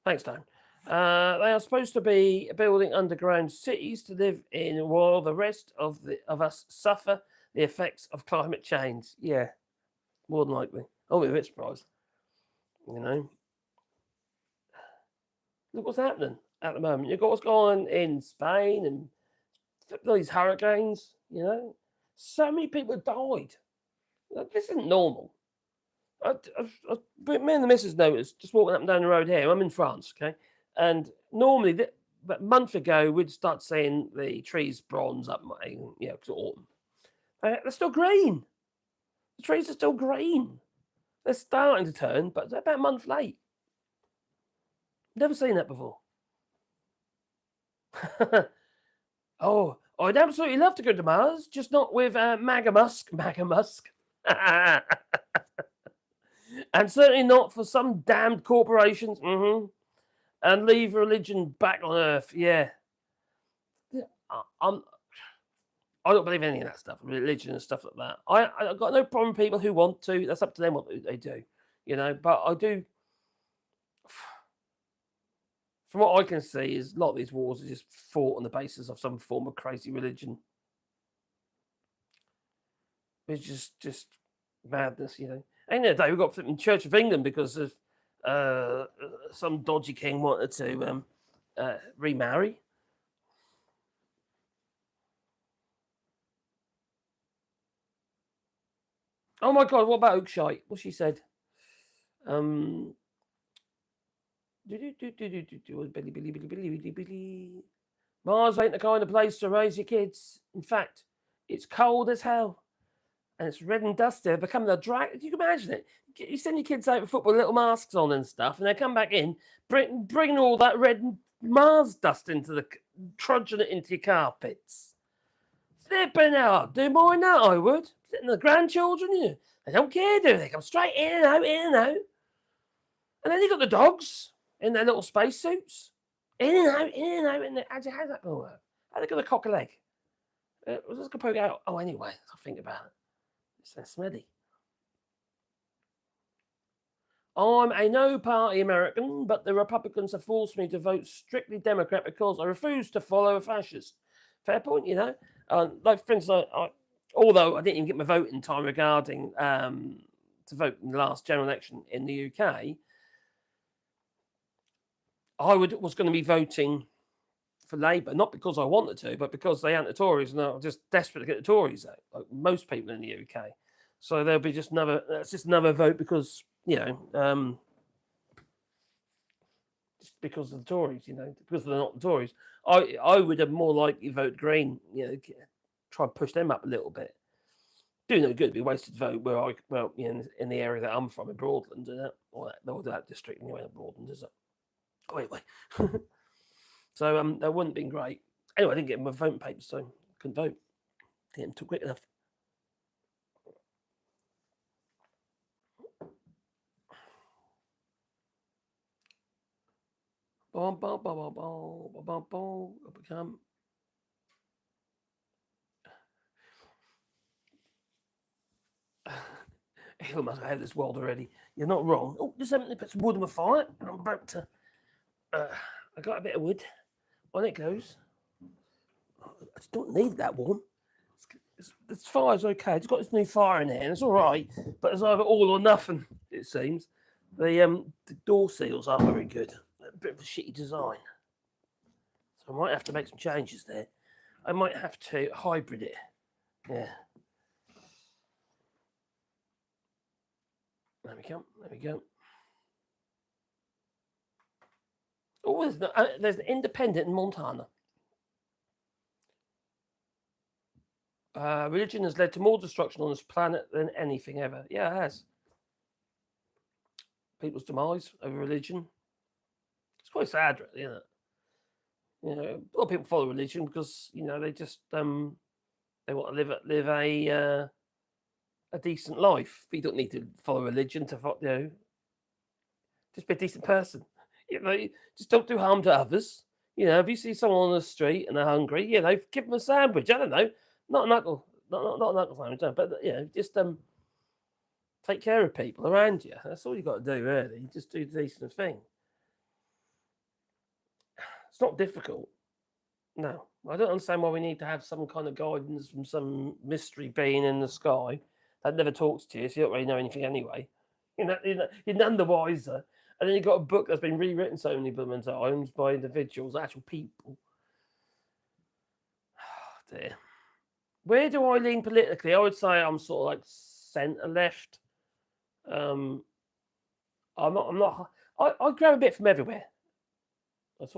Thanks, Dan. They are supposed to be building underground cities to live in while the rest of us suffer the effects of climate change. Yeah, more than likely. I'll be a bit surprised. You know, look what's happening at the moment. You've got what's going on in Spain and these hurricanes. You know, so many people have died. This isn't normal. Me and the missus noticed just walking up and down the road here. I'm in France, okay, and normally, but a month ago, we'd start seeing the trees bronze up, you know, because autumn. They're still green. The trees are still green. They're starting to turn, but they're about a month late. Never seen that before. Oh, I'd absolutely love to go to Mars, just not with MAGA Musk. MAGA Musk. And certainly not for some damned corporations. And leave religion back on Earth. Yeah. I don't believe any of that stuff, religion and stuff like that. I've got no problem with people who want to. That's up to them what they do, you know. But I do. From what I can see, is a lot of these wars are just fought on the basis of some form of crazy religion. It's just madness, you know. And the day we got flipping Church of England because of some dodgy king wanted to remarry. Oh my God! What about Oakshite? What she said? Mars ain't the kind of place to raise your kids. In fact, it's cold as hell. And it's red and dusty, becoming a drag. You can imagine it. You send your kids out for football with little masks on and stuff, and they come back in, bringing all that red Mars dust trudging it into your carpets. Flipping out. Do more than that, I would. And the grandchildren, you they don't care, do they? They come straight in and out, in and out. And then you got the dogs in their little spacesuits. In and out, in and out. And how's that going to work? How they got a cock a leg? Was this going to poke out? Oh, anyway, I'll think about it. It's so smelly. I'm a no-party American, but the Republicans have forced me to vote strictly Democrat because I refuse to follow a fascist. Fair point, you know. Like, for instance, although I didn't even get my vote in time regarding to vote in the last general election in the UK, I was going to be voting for Labour, not because I wanted to, but because they aren't the Tories, and I'm just desperate to get the Tories out, like most people in the UK. So there'll be just another vote because, you know, just because of the Tories, you know, because they're not the Tories. I would have more likely voted Green, you know, try and push them up a little bit. Do no good, it'd be a wasted vote you know, in the area that I'm from, in Broadland, or that district anyway, Broadland, is it? Oh, anyway. So that wouldn't have been great. Anyway, I didn't get my voting papers, so I couldn't vote. Didn't get them too quick enough. Become. Elon Musk out of this world already. You're not wrong. Oh, just let me put some wood on the fire. I'm about to. I got a bit of wood. On it goes. I just don't need that one. This fire's okay. It's got this new fire in here, and it's all right. But it's either all or nothing. It seems. The door seals aren't very good. A bit of a shitty design. So I might have to make some changes there. I might have to hybrid it. Yeah. There we go. There we go. Oh, there's an independent in Montana. Religion has led to more destruction on this planet than anything ever. Yeah, it has. People's demise over religion. It's quite sad, really, isn't it? You know, a lot of people follow religion because, you know, they just they want to live a decent life. But you don't need to follow religion to, you know, Just be a decent person. Just don't do harm to others. If you see someone on the street and they're hungry, give them a sandwich. I don't know, not a knuckle, not a knuckle sandwich, but just take care of people around you. That's all you got to do, really. Just do the decent thing. It's not difficult. No, I don't understand why we need to have some kind of guidance from some mystery being in the sky that never talks to you, so you don't really know anything anyway. You're none the wiser. And then you've got a book that's been rewritten so many times by individuals, actual people. Oh, dear. Where do I lean politically? I would say I'm sort of like centre left. I'm not. I grab a bit from everywhere. It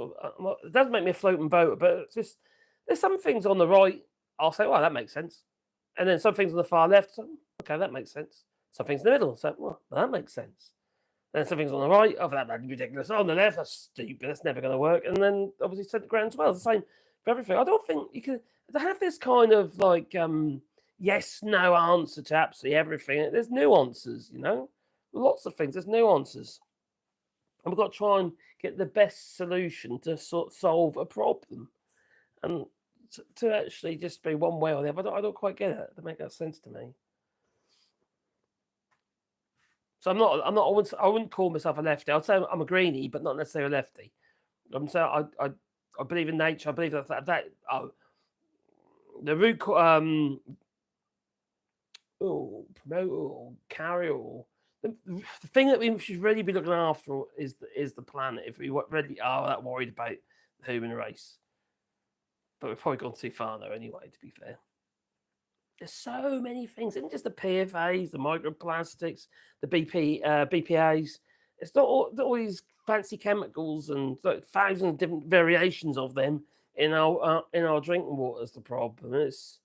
doesn't make me a floating boat, but it's just there's some things on the right. I'll say, well, that makes sense, and then some things on the far left. So, okay, that makes sense. Some things in the middle. So, well, that makes sense. Then some things on the right. Oh, that's ridiculous. On the left, that's stupid. That's never going to work. And then obviously centre ground as well. It's the same for everything. I don't think you can have this kind of like yes, no answer to absolutely everything. There's nuances, lots of things. There's nuances. And we've got to try and get the best solution to solve a problem. And to actually just be one way or the other, I don't quite get it. That makes that sense to me. So I wouldn't call myself a lefty. I'd say I'm a greenie, but not necessarily a lefty. I'm saying I believe in nature. I believe that the root promote or carry or the thing that we should really be looking after is the planet. If we really are that worried about the human race, but we've probably gone too far there anyway. To be fair, there's so many things, and just the PFAS, the microplastics, the BPAs. It's not all these fancy chemicals and thousands of different variations of them in our drinking water is the problem. It's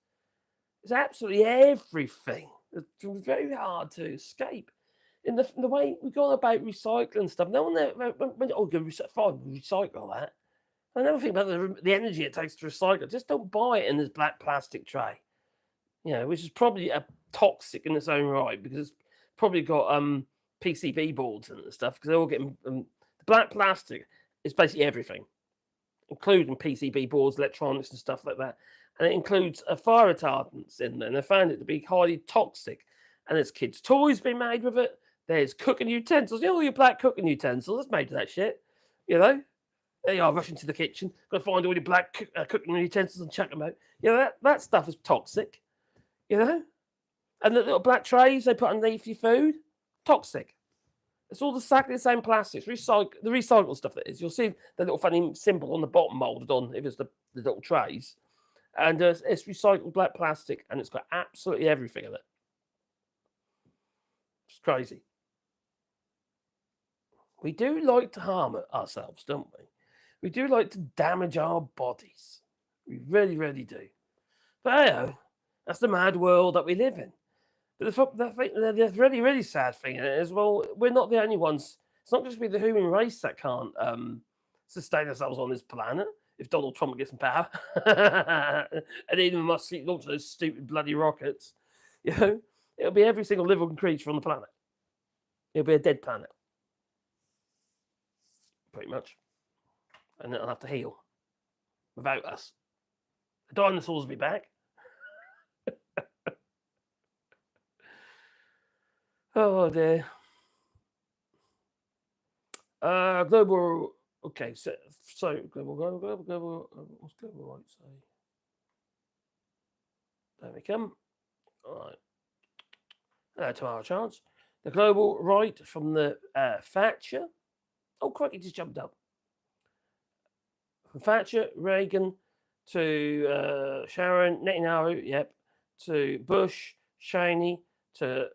absolutely everything. It's very hard to escape. In the way we go on about recycling stuff, no one ever recycle that. I never think about the energy it takes to recycle. Just don't buy it in this black plastic tray, which is probably a toxic in its own right because it's probably got PCB boards and stuff because they're all getting the black plastic is basically everything, including PCB boards, electronics, and stuff like that. And it includes fire retardants in there. And they found it to be highly toxic. And there's kids' toys being made with it. There's cooking utensils. All your black cooking utensils, it's made of that shit. There you are, rushing to the kitchen. Got to find all your black cooking utensils and chuck them out. That stuff is toxic. And the little black trays they put underneath your food, toxic. It's all exactly the same plastics. The recycled stuff that is. You'll see the little funny symbol on the bottom molded on if it's the little trays. And it's recycled black plastic, and it's got absolutely everything in it. It's crazy. We do like to harm ourselves, don't we? We do like to damage our bodies. We really, really do. But hey, that's the mad world that we live in. But the really, really sad thing is, well, we're not the only ones. It's not just the human race that can't sustain ourselves on this planet. If Donald Trump gets in power, and Elon Musk launch those stupid bloody rockets, it'll be every single living creature on the planet. It'll be a dead planet, pretty much, and it'll have to heal without us. The dinosaurs will be back. Oh dear. Global. Okay, so global. What's global right say? There we come. All right. To our chance. The global right from the Thatcher. Oh, crikey, just jumped up. From Thatcher, Reagan to Sharon, Netanyahu, yep, to Bush, Cheney, to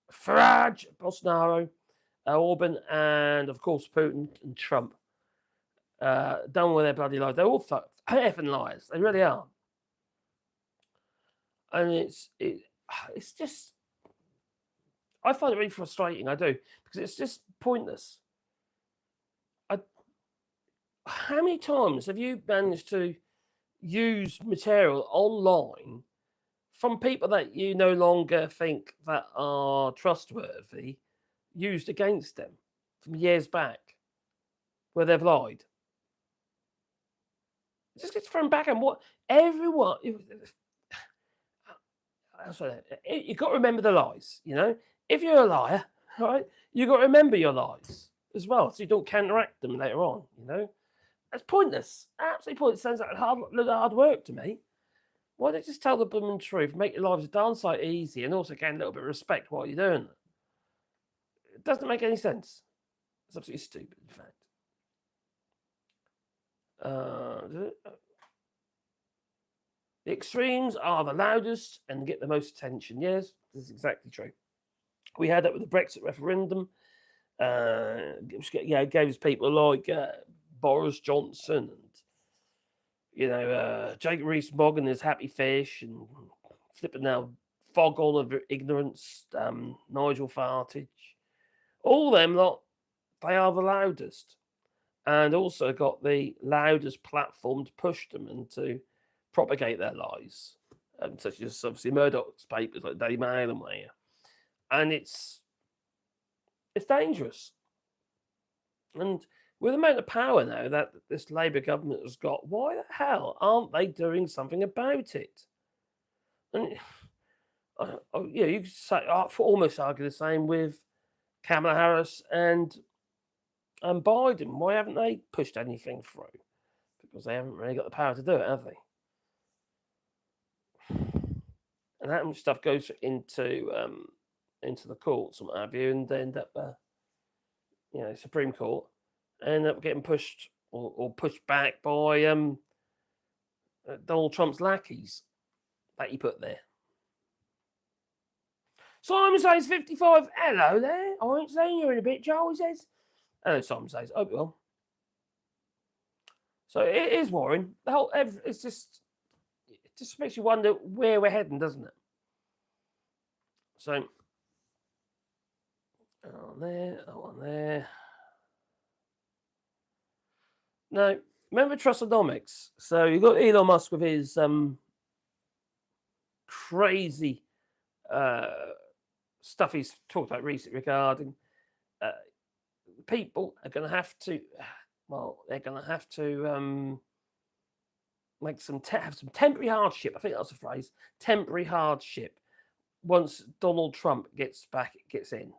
Farage, Bolsonaro, Orban, and of course Putin and Trump. Done with their bloody lives. They're all effing liars. They really are. And it's just, I find it really frustrating. I do, because it's just pointless. How many times have you managed to use material online from people that you no longer think that are trustworthy, used against them from years back where they've lied. It just gets thrown back and what everyone. You've got to remember the lies, you know. If you're a liar, right, you've got to remember your lies as well, so you don't counteract them later on, you know. That's pointless. Absolutely pointless. Sounds like hard work to me. Why don't you just tell the blooming truth, make your lives a darn sight easy, and also gain a little bit of respect while you're doing it? It doesn't make any sense. It's absolutely stupid, in fact. The extremes are the loudest and get the most attention. Yes, this is exactly true. We had that with the Brexit referendum. Gave us people like Boris Johnson and Jake Rees-Mogg and his happy fish and flipping now fog on of ignorance, Nigel Farage. All them lot, they are the loudest, and also got the loudest platform to push them and to propagate their lies, such as obviously Murdoch's papers like Daily Mail and where. And it's dangerous. And with the amount of power now that this Labour government has got, why the hell aren't they doing something about it? And you could say, almost argue the same with Kamala Harris and Biden. Why haven't they pushed anything through? Because they haven't really got the power to do it, have they? And that much stuff goes into the courts and what have you, and they end up, Supreme Court, end up getting pushed or pushed back by Donald Trump's lackeys that he put there. Simon says 55. Hello there. I ain't saying you're in a bit, Joe. He says. Hello, Simon says. Hope you will. So it is worrying. It just makes you wonder where we're heading, doesn't it? So, on there. Now, remember Trustonomics? So you got Elon Musk with his crazy stuff he's talked about recently regarding people are going to have to. Well, they're going to have to make have some temporary hardship. I think that's the phrase. Temporary hardship. Once Donald Trump gets in,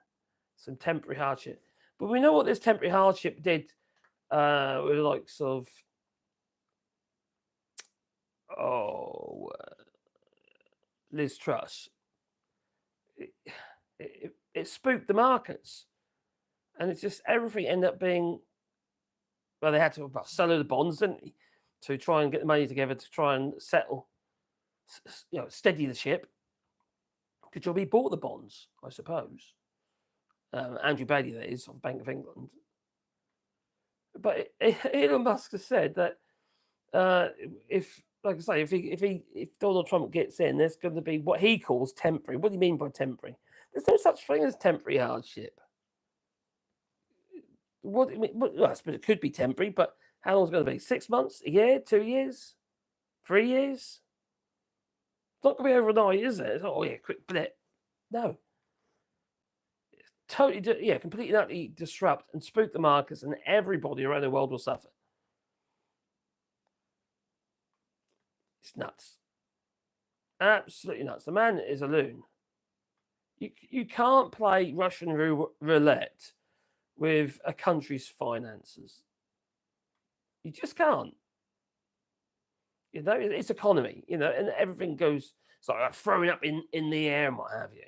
some temporary hardship. But we know what this temporary hardship did with the likes of Liz Truss. It spooked the markets, and it's just everything ended up being. Well, they had to sell the bonds, didn't they, to try and get the money together to try and settle, steady the ship. Could you be bought the bonds? I suppose. Andrew Bailey, that is, of the Bank of England. But Elon Musk has said that if Donald Trump gets in, there's going to be what he calls temporary. What do you mean by temporary? There's no such thing as temporary hardship. What do you mean? Well, I suppose it could be temporary, but how long is it going to be? 6 months? A year? 2 years? 3 years? It's not going to be overnight, is it? It's not, quick blip. No. It's totally, completely and utterly disrupt and spook the markets, and everybody around the world will suffer. It's nuts. Absolutely nuts. The man is a loon. You can't play Russian roulette with a country's finances. You just can't. It's economy, and everything goes like throwing up in the air and what have you.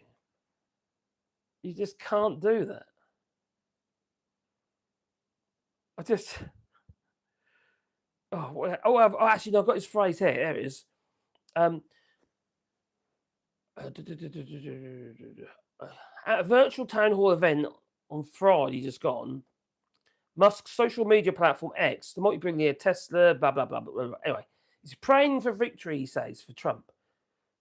You just can't do that. Actually, no, I've got his phrase here. There it is. At a virtual town hall event on Friday, just gone, Musk's social media platform X, the multi-billionaire Tesla, blah, blah, blah, blah, blah. Anyway, he's praying for victory, he says, for Trump.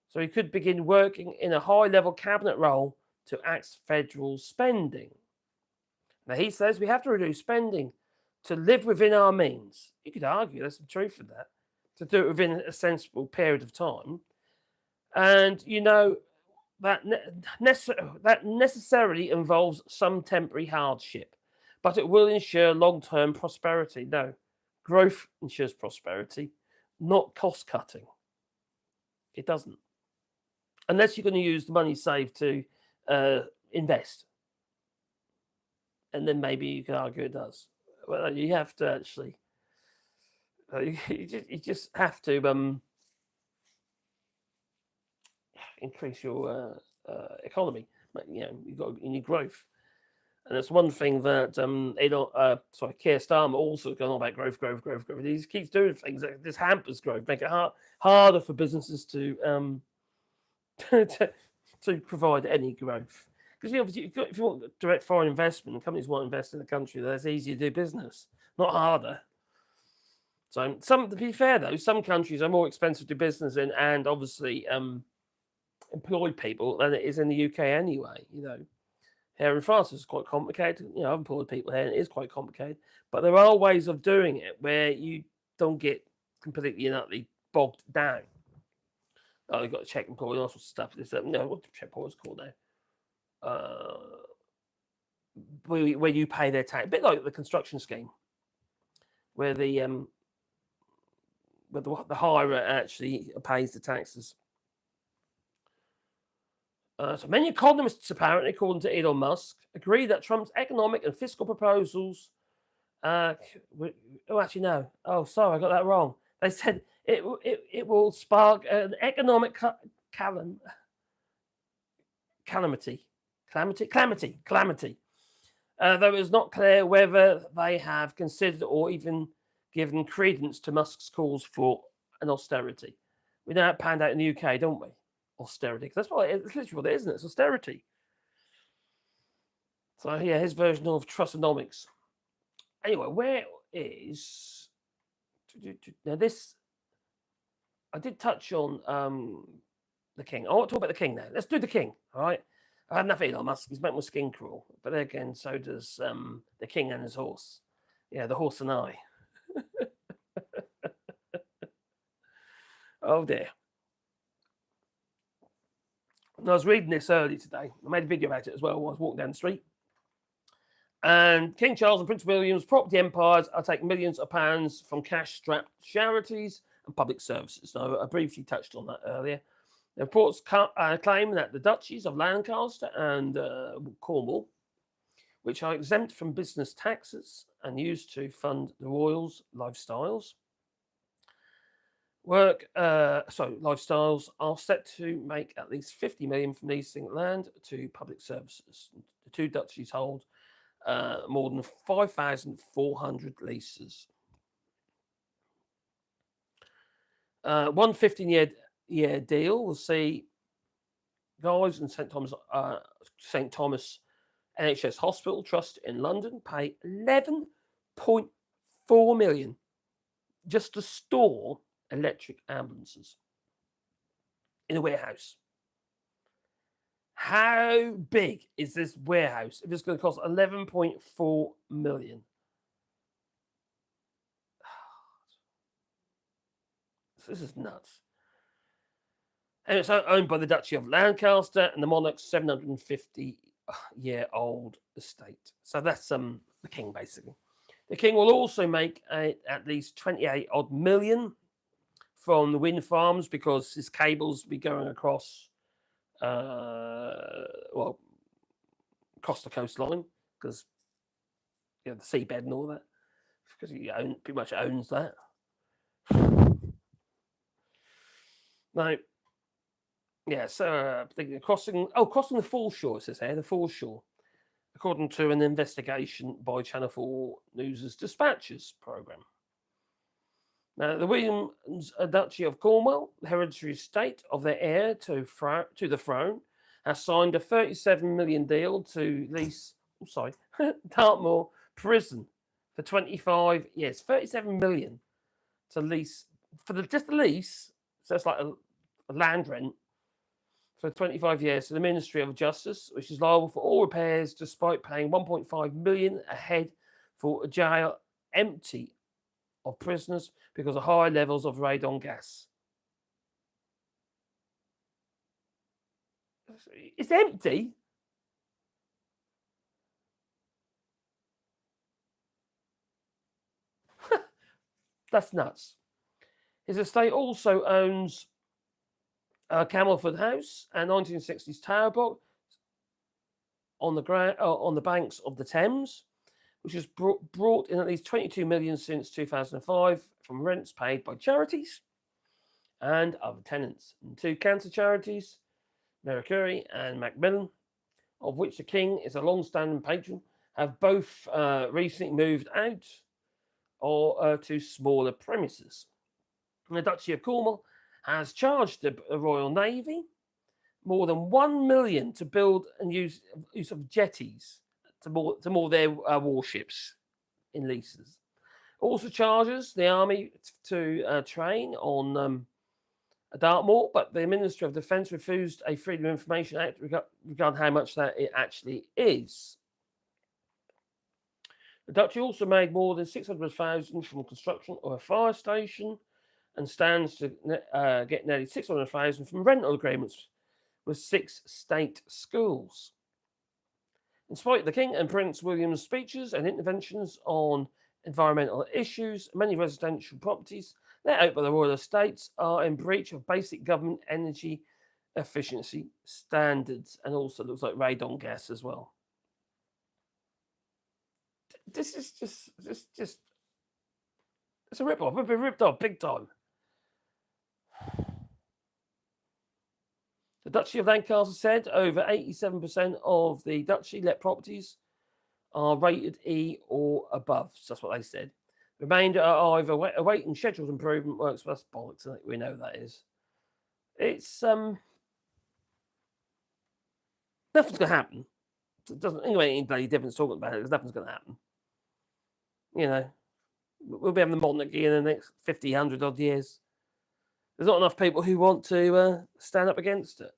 So he could begin working in a high-level cabinet role to axe federal spending. Now, he says we have to reduce spending to live within our means. You could argue there's some truth in that, to do it within a sensible period of time. And, that necessarily involves some temporary hardship. but it will ensure long-term prosperity. No, growth ensures prosperity, not cost-cutting. It doesn't. Unless you're going to use the money saved to invest. And then maybe you can argue it does. Well, you have to actually... you just have to increase your economy. You need growth. And it's one thing that Keir Starmer also going on about growth. He just keeps doing things that just hampers growth, make it harder for businesses to to provide any growth. Because if you want direct foreign investment, companies want to invest in the country, that's easier to do business, not harder. So to be fair though, some countries are more expensive to do business in and obviously employ people than it is in the UK anyway. Here in France it's quite complicated. I've employed people here and it is quite complicated. But there are ways of doing it where you don't get completely and utterly bogged down. Oh, you've got to check employee and all sorts of stuff. What's the check employees called now? Where you pay their tax, a bit like the construction scheme, where the hirer actually pays the taxes. So many economists, apparently, according to Elon Musk, agree that Trump's economic and fiscal proposals. Actually, no. Oh, sorry, I got that wrong. They said it will spark an economic calamity. Though it's not clear whether they have considered or even given credence to Musk's calls for an austerity. We know how it panned out in the UK, don't we? Austerity, because that's what it's literally what it is, isn't it? It's austerity. So yeah, his version of Trustonomics. Anyway, where is now this? I did touch on the king. I want to talk about the king now. Let's do the king. All right. I had enough Elon Musk. He's made my skin crawl. But then again, so does the king and his horse. Yeah, the horse and I. Oh dear. I was reading this early today. I made a video about it as well while I was walking down the street. And King Charles and Prince William's property empires are taking millions of pounds from cash-strapped charities and public services. So I briefly touched on that earlier. The reports claim that the duchies of Lancaster and Cornwall, which are exempt from business taxes and used to fund the royals' lifestyles, lifestyles are set to make at least 50 million from leasing land to public services. The two duchies hold more than 5,400 leases. One 15-year deal will see guys in St. Thomas NHS Hospital Trust in London pay 11.4 million just to store electric ambulances in a warehouse. How big is this warehouse if it's going to cost 11.4 million? This is nuts. And it's owned by the Duchy of Lancaster and the monarch's 750-year-old estate. So that's the king, basically. The king will also make at least 28 odd million from the wind farms because his cables will be going across, across the coastline because the seabed and all that. Because he pretty much owns that. Now, yeah, so crossing the foreshore, it says here, the foreshore, according to an investigation by Channel 4 News' Dispatches programme. Now, the Williams Duchy of Cornwall, the hereditary estate of their heir to the throne, has signed a 37 million deal to lease, Dartmoor Prison for 25 years. 37 million to lease, just the lease, so it's like a land rent for 25 years to the Ministry of Justice, which is liable for all repairs despite paying 1.5 million a head for a jail empty of prisoners because of high levels of radon gas. It's empty. That's nuts. His estate also owns Camelford House and 1960s Tower Block on the banks of the Thames, which has brought in at least 22 million since 2005 from rents paid by charities and other tenants. And 2 cancer charities, Mercury and Macmillan, of which the King is a long-standing patron, have both recently moved out or to smaller premises. And the Duchy of Cornwall has charged the Royal Navy more than 1 million to build and use of jetties to moor their warships in leases. Also charges the army to train on Dartmoor, but the Minister of Defence refused a Freedom of Information Act regarding how much that it actually is. The Duchy also made more than 600,000 from construction of a fire station and stands to get nearly 600,000 from rental agreements with 6 state schools. In spite of the King and Prince William's speeches and interventions on environmental issues, many residential properties let out by the Royal Estates are in breach of basic government energy efficiency standards, and also looks like radon gas as well. This is just it's a rip-off. We've been ripped off big time. The Duchy of Lancaster said over 87% of the Duchy let properties are rated E or above. So that's what they said. The remainder are either awaiting scheduled improvement works. Well, that's bollocks, isn't it? We know that is. It's nothing's going to happen. It doesn't anyway. Any bloody difference talking about it. Because nothing's going to happen. You know, we'll be having the monarchy in the next 50, 100 odd years. There's not enough people who want to stand up against it.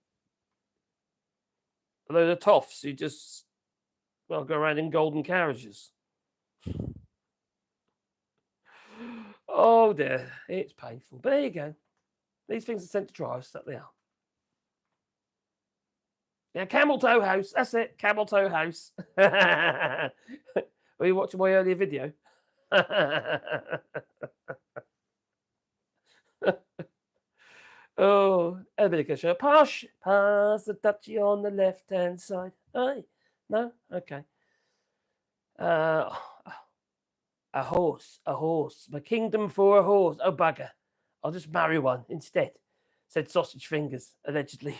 Although the toffs who just go around in golden carriages. Oh dear, it's painful. But there you go. These things are sent to try us, that they are. Yeah, Camel Toe House. That's it, Camel Toe House. Were you watching my earlier video? Oh, a bit of a show. Pass the Duchy on the left-hand side. Hey, no? Okay. A horse. My kingdom for a horse. Oh, bugger. I'll just marry one instead, said Sausage Fingers, allegedly.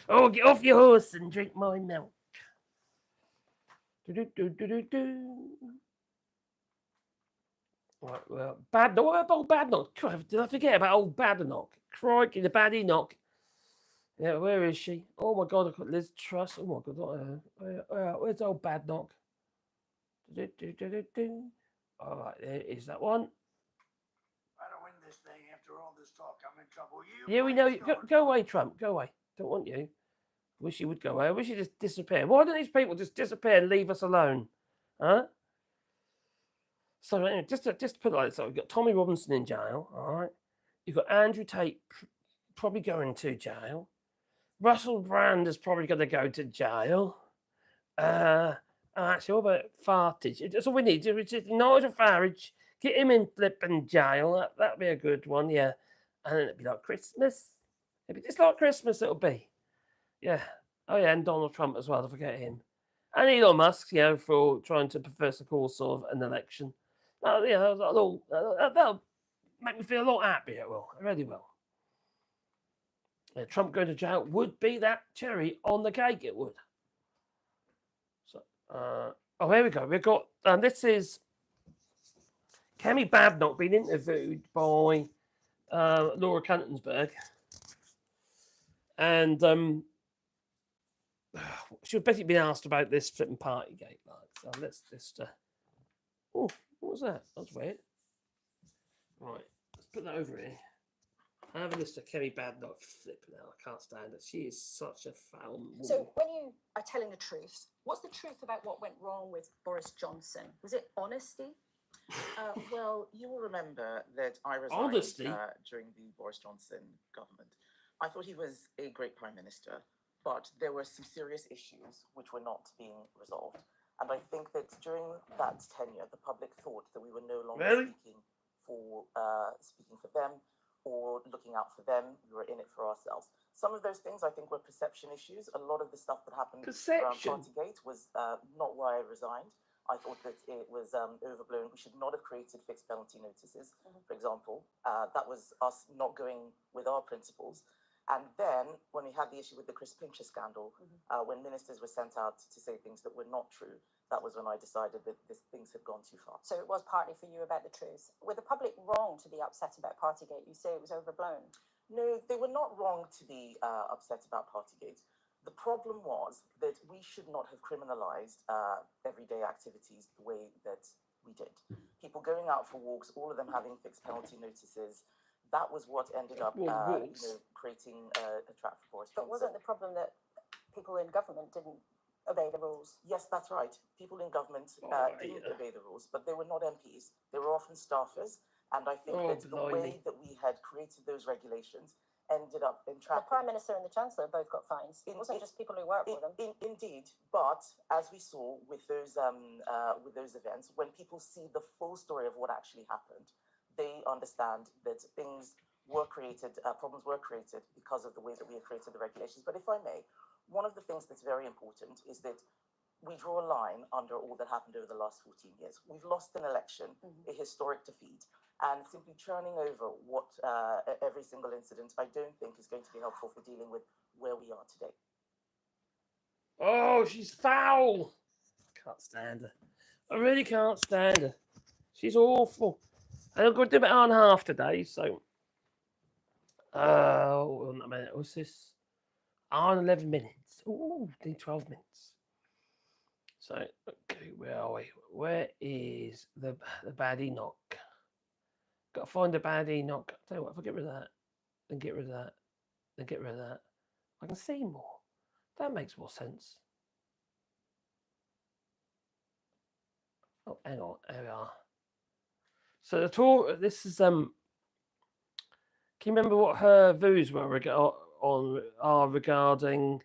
Oh, get off your horse and drink my milk. Right, well, Badenoch. What about old Badenoch? Did I forget about old Badenoch? Crikey, the Badenoch. Yeah, where is she? Oh my God, I've got Liz Truss. Oh my God, where's old Badenoch? All right, there is that one. I don't win this thing after all this talk. I'm in trouble. Yeah, we know. Go away, Trump. Go away. Don't want you. Wish you would go away. I wish you just disappear. Why don't these people just disappear and leave us alone? Huh? So anyway, just to put it like this, so we've got Tommy Robinson in jail. All right. You've got Andrew Tate probably going to jail. Russell Brand is probably going to go to jail. Actually, what about Farage? That's all we need. Nigel Farage, get him in flipping jail. That'd be a good one, yeah. And then it'd be like Christmas. It'd be just like Christmas, it'll be. Yeah. Oh, yeah, and Donald Trump as well, don't forget him. And Elon Musk, for trying to perverse the course of an election. That'll make me feel a lot happier. It will. It really will. Trump going to jail would be that cherry on the cake. It would. So, here we go. We've got, this is Kemi Badenoch being interviewed by Laura Kuntensberg. And she was basically being asked about this flipping Partygate. So let's just. Oh, what was that? That's weird. Right, let's put that over here. I have a list of Kemi Badenoch flipping out. I can't stand it. She is such a foul woman. So when you are telling the truth, what's the truth about what went wrong with Boris Johnson? Was it honesty? Well, you will remember that I resigned Honesty? during the Boris Johnson government. I thought he was a great prime minister, but there were some serious issues which were not being resolved. And I think that during that tenure, the public thought that we were no longer Really? speaking for them or looking out for them. We were in it for ourselves. Some of those things I think were perception issues. A lot of the stuff that happened around Perception. Partygate was not why I resigned. I thought that it was overblown. We should not have created fixed penalty notices, for example. That was us not going with our principles. And then when we had the issue with the Chris Pincher scandal, when ministers were sent out to say things that were not true, that was when I decided that things had gone too far. So it was partly for you about the truth. Were the public wrong to be upset about Partygate? You say it was overblown. No, they were not wrong to be upset about Partygate. The problem was that we should not have criminalised everyday activities the way that we did. People going out for walks, all of them having fixed penalty notices. That was what ended up creating a trap for Boris Johnson. But wasn't the problem that people in government didn't obey the rules? Yes, that's right. People in government didn't obey the rules, but they were not MPs. They were often staffers. And I think that the way that we had created those regulations ended up entrapping. The Prime Minister and the Chancellor both got fines. It wasn't just people who worked for them. Indeed, but as we saw with those events, when people see the full story of what actually happened, they understand that things were created, problems were created because of the way that we had created the regulations. But if I may, one of the things that's very important is that we draw a line under all that happened over the last 14 years. We've lost an election, a historic defeat, and simply churning over what every single incident, I don't think is going to be helpful for dealing with where we are today. Oh, she's foul. Can't stand her. I really can't stand her. She's awful. And I'm going to do about an hour and a half today, so... what's this? Hour and 11 minutes. Ooh, need 12 minutes. So, okay, where are we? Where is the BADENOCH? Got to find the BADENOCH. I'll tell you what, if I get rid of that, then get rid of that, then get rid of that, I can see more. That makes more sense. Oh, hang on, there we are. So the tour, this is can you remember what her views were regarding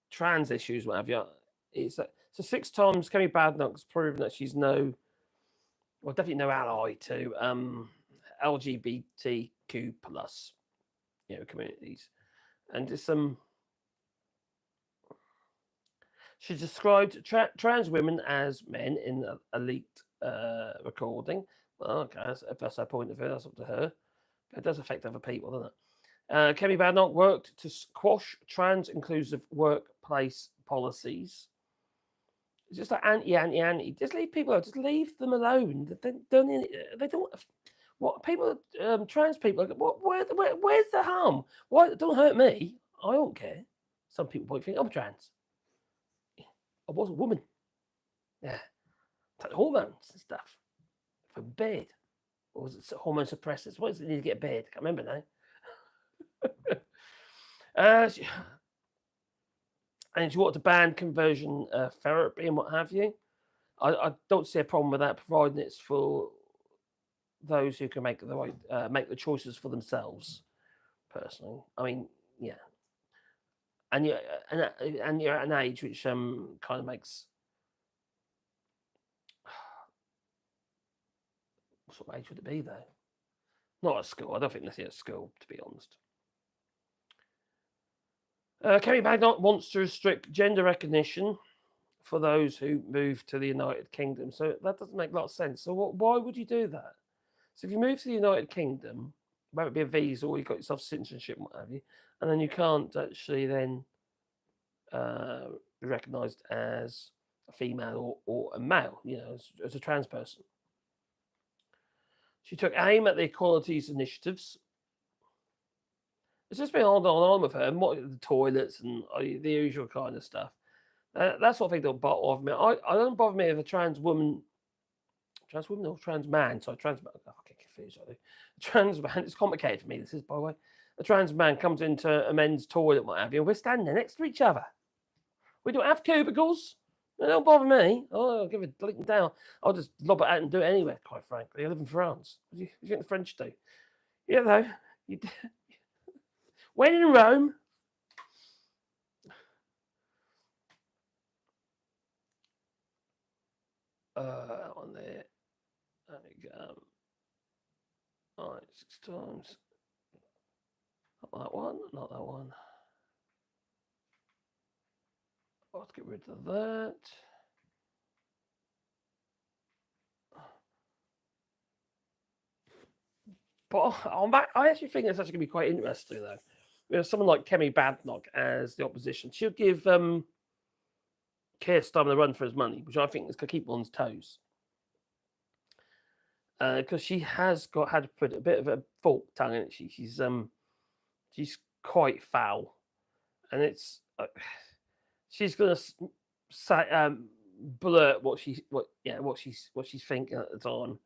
trans issues, what have you? It's so 6 times Kemi Badenoch's proven that she's definitely no ally to LGBTQ plus, communities, and it's she described trans women as men in the elite recording. Well, okay, if that's her point of view, that's up to her. But it does affect other people, doesn't it? Kemi Badenoch worked to squash trans-inclusive workplace policies. It's just like anti. Just leave people. Just leave them alone. They don't. What people? Trans people. Where's the harm? Why? Don't hurt me. I don't care. Some people might think I'm trans. I was a woman. Yeah. Take hormones and stuff for bed. Or was it hormone suppressors? What does it need to get a bed? I can't remember now. And she wanted to ban conversion therapy and what have you. I don't see a problem with that, providing it's for those who can make the choices for themselves. Personally, I mean, yeah. And you're at an age which kind of makes. What sort of age would it be though? Not at school. I don't think this is at school, to be honest. Kemi Badenoch wants to restrict gender recognition for those who move to the United Kingdom. So that doesn't make a lot of sense. So why would you do that? So if you move to the United Kingdom, whether it be a visa or you've got yourself citizenship and what have you, and then you can't actually then be recognised as a female or a male, as a trans person. She took aim at the equalities initiatives. It's just been on with her, and the toilets and the usual kind of stuff. That's what I think don't bother me. I don't bother me if a trans woman or trans man. Sorry, trans man. I get confused. Trans man. It's complicated for me. This is, by the way, a trans man comes into a men's toilet, what have you. We're standing there next to each other. We don't have cubicles. It don't bother me. I'll give it a lick down. I'll just lob it out and do it anywhere, quite frankly. I live in France. What do you think the French do? When in Rome. On there. There we go. All right, 6 times. Not that one. Not that one. Let's get rid of that. But I actually think it's actually going to be quite interesting, though. You know, someone like Kemi Badenoch as the opposition, she'll give Keir Starmer a run for his money, which I think is going to keep him on his toes. Because she has had to put a bit of a fork tongue in it. She's quite foul, and it's she's going to say blurt what she's thinking at the time.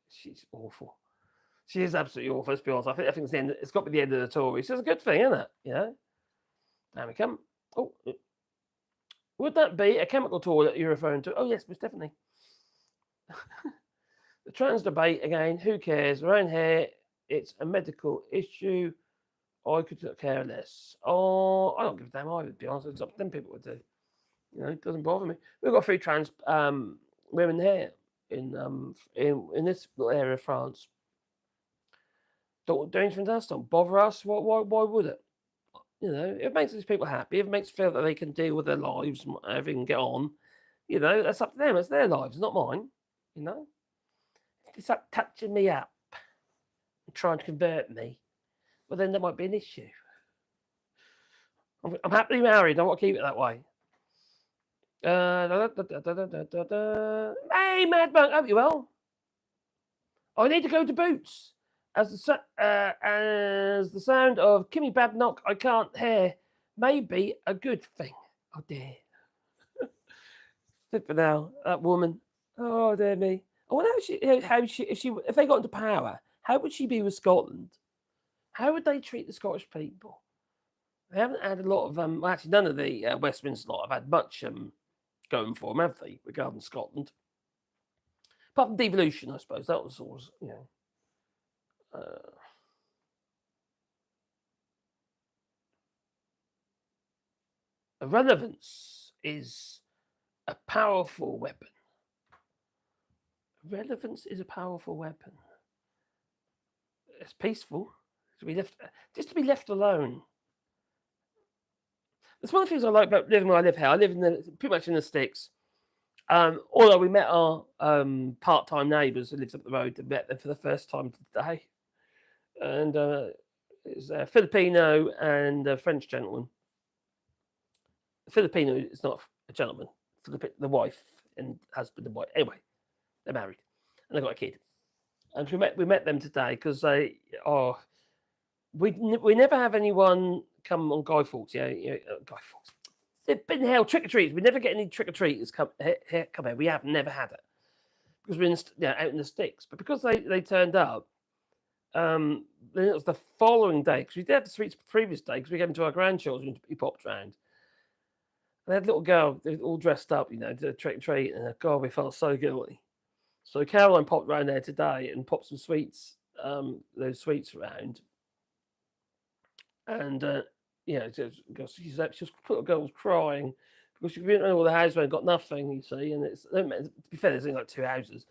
She's awful. She is absolutely awful. Let's be honest. I think it's the end. It's got to be the end of the Tories. So it's a good thing, isn't it? You know. There we come. Oh, would that be a chemical tool that you're referring to? Oh yes, most definitely. The trans debate again. Who cares? Around here, it's a medical issue. I could care less. Oh, I don't give a damn either, to be honest. It's up to them people would do. You know, it doesn't bother me. We've got a few trans women here in this little area of France. Don't do anything to us. Don't bother us. Why would it? You know, it makes these people happy. It makes them feel that they can deal with their lives and whatever and get on. You know, that's up to them. It's their lives, not mine. You know, if they start touching me up and trying to convert me, well, then there might be an issue. I'm happily married. I want to keep it that way. Hey, Mad Monk, hope you well. I need to go to Boots. As the sound of Kimmy Badenoch I can't hear may be a good thing. Oh dear. For now, that woman. Oh dear me. I wonder if they got into power, how would she be with Scotland? How would they treat the Scottish people? They haven't had a lot of well, actually none of the Westminster lot have had much going for them, have they, regarding Scotland? Apart from devolution, I suppose. That was always, you know. Relevance is a powerful weapon. Relevance is a powerful weapon. It's peaceful. To be left alone. That's one of the things I like about living where I live here. I live pretty much in the sticks. Although we met our part-time neighbours who lives up the road, and met them for the first time today. And it's a Filipino and a French gentleman. The Filipino is not a gentleman. The wife and husband and wife. Anyway, they're married and they've got a kid. And we met them today because we never have anyone come on Guy Fawkes. Guy Fawkes. They've been held trick or treats. We never get any trick or treaters come here. We have never had it because we're out in the sticks. But because they turned up, then it was the following day because we did have the sweets the previous day because we gave them to our grandchildren to be popped round. They had a little girl, they were all dressed up, you know, to trick or treat, and God, we felt so guilty. So Caroline popped round there today and popped some sweets, those sweets around, and she was little girl was crying because she went around all the houses and got nothing, you see, and it's to be fair, there's only like 2 houses,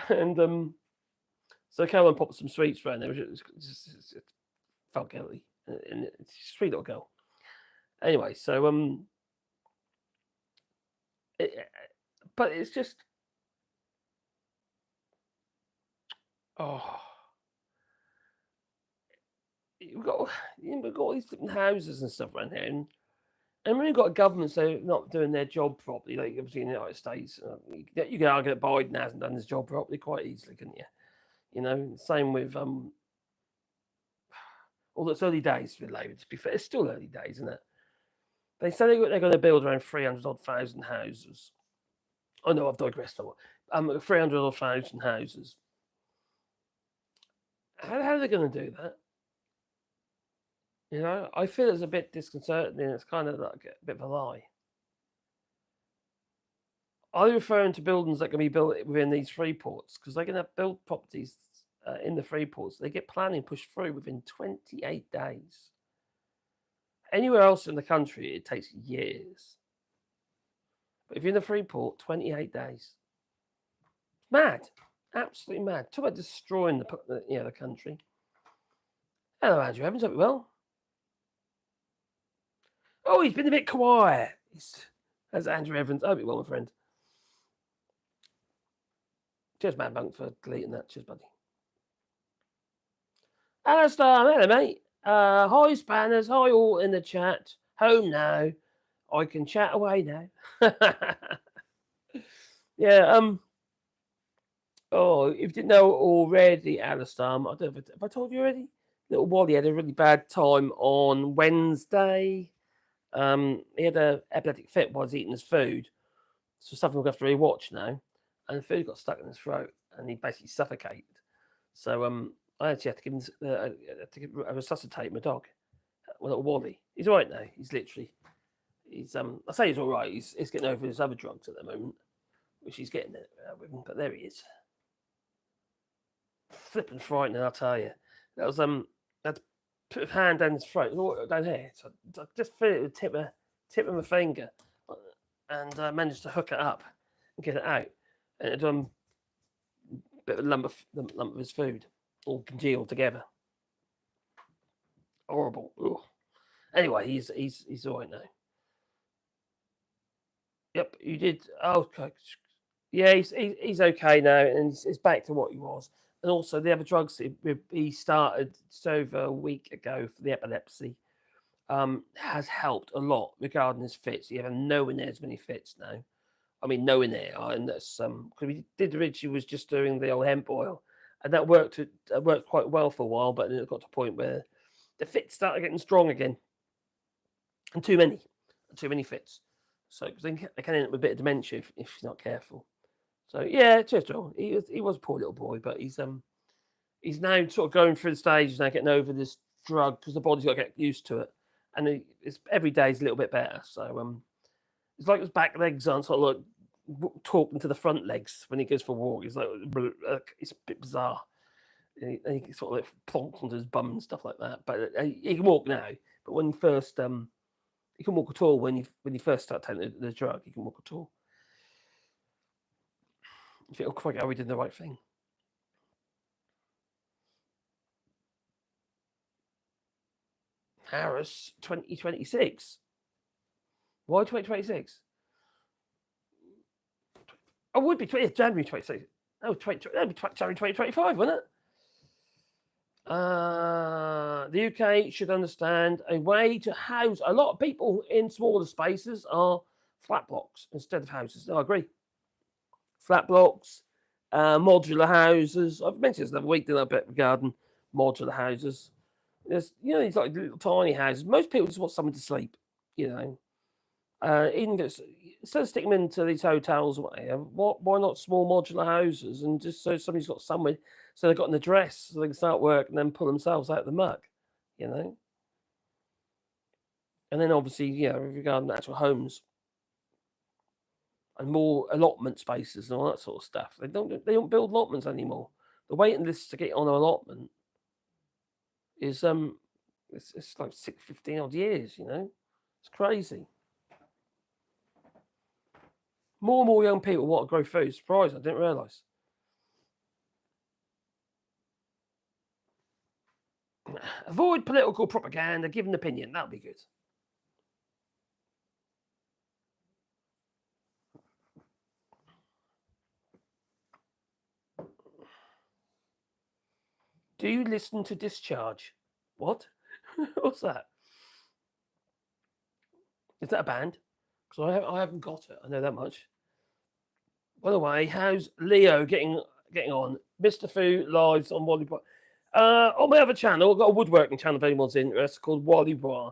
and so Caroline popped some sweets around there, which just felt guilty, and it's a sweet little girl. Anyway, so but it's just we've got all these different houses and stuff around here, and when you've got a government so not doing their job properly, like obviously in the United States, you can argue that Biden hasn't done his job properly quite easily, couldn't you? You know, same with all those early days with Labour. To be fair, it's still early days, isn't it? They say they're going to build around 300,000 houses. Oh no, I've digressed. 300,000 houses. How are they going to do that? You know, I feel it's a bit disconcerting and it's kind of like a bit of a lie. Are you referring to buildings that can be built within these free ports? Because they're going to build properties in the free ports. They get planning pushed through within 28 days. Anywhere else in the country, it takes years. But if you're in the free port, 28 days. Mad. Absolutely mad. Talk about destroying the country. Hello, Andrew Evans. Hope you're well. Oh, he's been a bit quiet. That's Andrew Evans. Hope you're well, my friend. Cheers, Mad Monk, for deleting that. Cheers, buddy. Alistair, hello, mate. Hi, Spanners. Hi, all in the chat. Home now. I can chat away now. Yeah, oh, if you didn't know already, Alistair, I don't know if I told you already. Little Wally had a really bad time on Wednesday. He had an epileptic fit while he was eating his food. So something we'll have to rewatch now. And the food got stuck in his throat and he basically suffocated. So I actually had to give him resuscitate my dog. Little Wally. He's all right now. He's I say he's all right. He's getting over his other drugs at the moment, which he's getting it with him, but there he is. Flipping frightening, I'll tell you. That was I had to put his hand down his throat, down here. So I just feel it with the tip of my finger, and I managed to hook it up and get it out. And it a bit of a lump of his food, all congealed together. Horrible. Ugh. Anyway, he's all right now. Yep, you did. Oh, okay. Yeah, he's okay now, and he's back to what he was. And also, the other drugs he started just over a week ago for the epilepsy has helped a lot regarding his fits. You have nowhere near as many fits now. I mean, nowhere near. And that's because we did originally was just doing the old hemp oil, and that worked quite well for a while. But then it got to a point where the fits started getting strong again, and too many fits. So they can end up with a bit of dementia if you're not careful. So yeah, cheers, Joel. He was a poor little boy, but he's now sort of going through the stages now, getting over this drug because the body's got to get used to it, and it's every day is a little bit better. So it's like his back legs aren't sort of like talking to the front legs when he goes for a walk. It's like it's a bit bizarre. And he sort of like plonks onto his bum and stuff like that. But he can walk now. But when first he can walk at all when you first start taking the drug. He can walk at all. You think, oh, quite, are we doing the right thing? Harris 2026. Why 2026? I would be January 26. Oh, that'd be January 2025, wouldn't it? The UK should understand a way to house a lot of people in smaller spaces are flat blocks instead of houses. No, I agree. Flat blocks, modular houses. I've mentioned this the other week, didn't I, bit regarding modular houses. There's, these like little tiny houses. Most people just want someone to sleep, even instead of sticking them into these hotels, why not small modular houses and just so somebody's got somewhere, so they've got an address so they can start work and then pull themselves out of the muck, And then obviously, regarding actual homes and more allotment spaces and all that sort of stuff. They don't build allotments anymore. The waiting list to get on an allotment is it's like 15 odd years, It's crazy. More and more young people want to grow food. Surprised, I didn't realise. Avoid political propaganda, give an opinion. That'll be good. Do you listen to Discharge? What? What's that? Is that a band? Because I haven't got it. I know that much. By the way, how's Leo getting on? Mr. Fu lives on Wally Bois. On my other channel, I've got a woodworking channel if anyone's interested, called Wally Bois.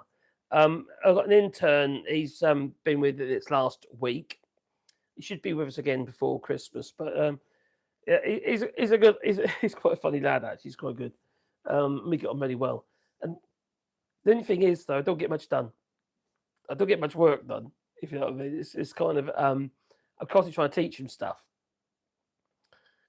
I've got an intern. He's been with it this last week. He should be with us again before Christmas. But yeah, he's quite a funny lad, actually. He's quite good. We get on really well. And the only thing is, though, I don't get much done. I don't get much work done, if you know what I mean. It's kind of, I'm constantly trying to teach him stuff.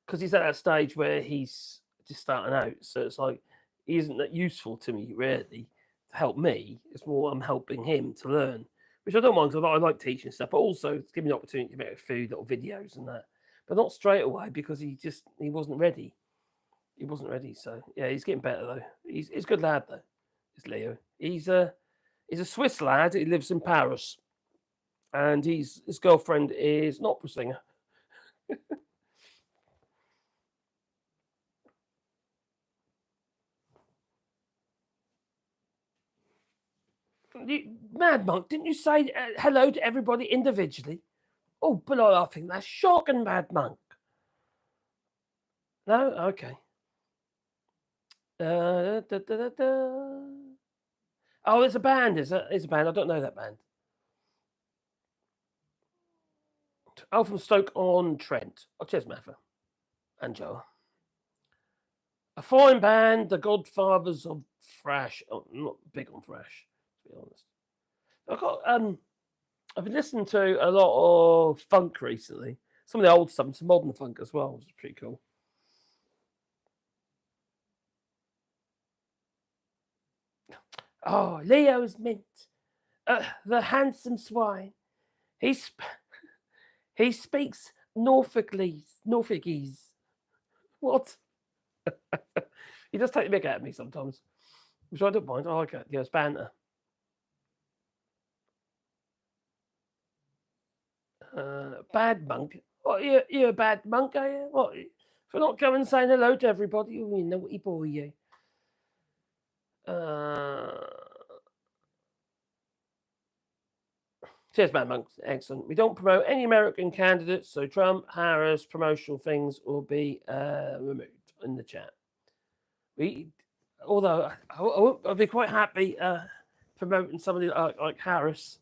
Because he's at that stage where he's just starting out. So it's like, he isn't that useful to me, really, to help me. It's more I'm helping him to learn. which I don't mind because I like teaching stuff, but also it's giving me the opportunity to make food, little videos and that. But not straight away because he wasn't ready. He wasn't ready. So yeah, he's getting better though. He's a good lad though. It's Leo. He's a Swiss lad. He lives in Paris, and his girlfriend is an opera singer. Mad Monk, didn't you say hello to everybody individually? Oh, but I think that's shocking, Mad Monk. No? Okay. Da, da, da, da. Oh, it's a band. It's a band. I don't know that band. Oh, from Stoke-on-Trent. Oh, cheers, Mather. And Joe. A fine band, the Godfathers of Thrash. Oh, I'm not big on thrash, to be honest. I've been listening to a lot of funk recently. Some of the old stuff, some modern funk as well, which is pretty cool. Oh, Leo's mint. The handsome swine. He speaks Norfolkese. What? He does take the mick out of me sometimes, which I don't mind. I like it. Yeah, it's banter. Bad monk. What, you're a bad monk, are you? What? For not coming and saying hello to everybody? You naughty boy, you. Cheers, Bad Monk. Excellent. We don't promote any American candidates, so Trump, Harris, promotional things will be removed in the chat. Although I'll be quite happy promoting somebody like Harris,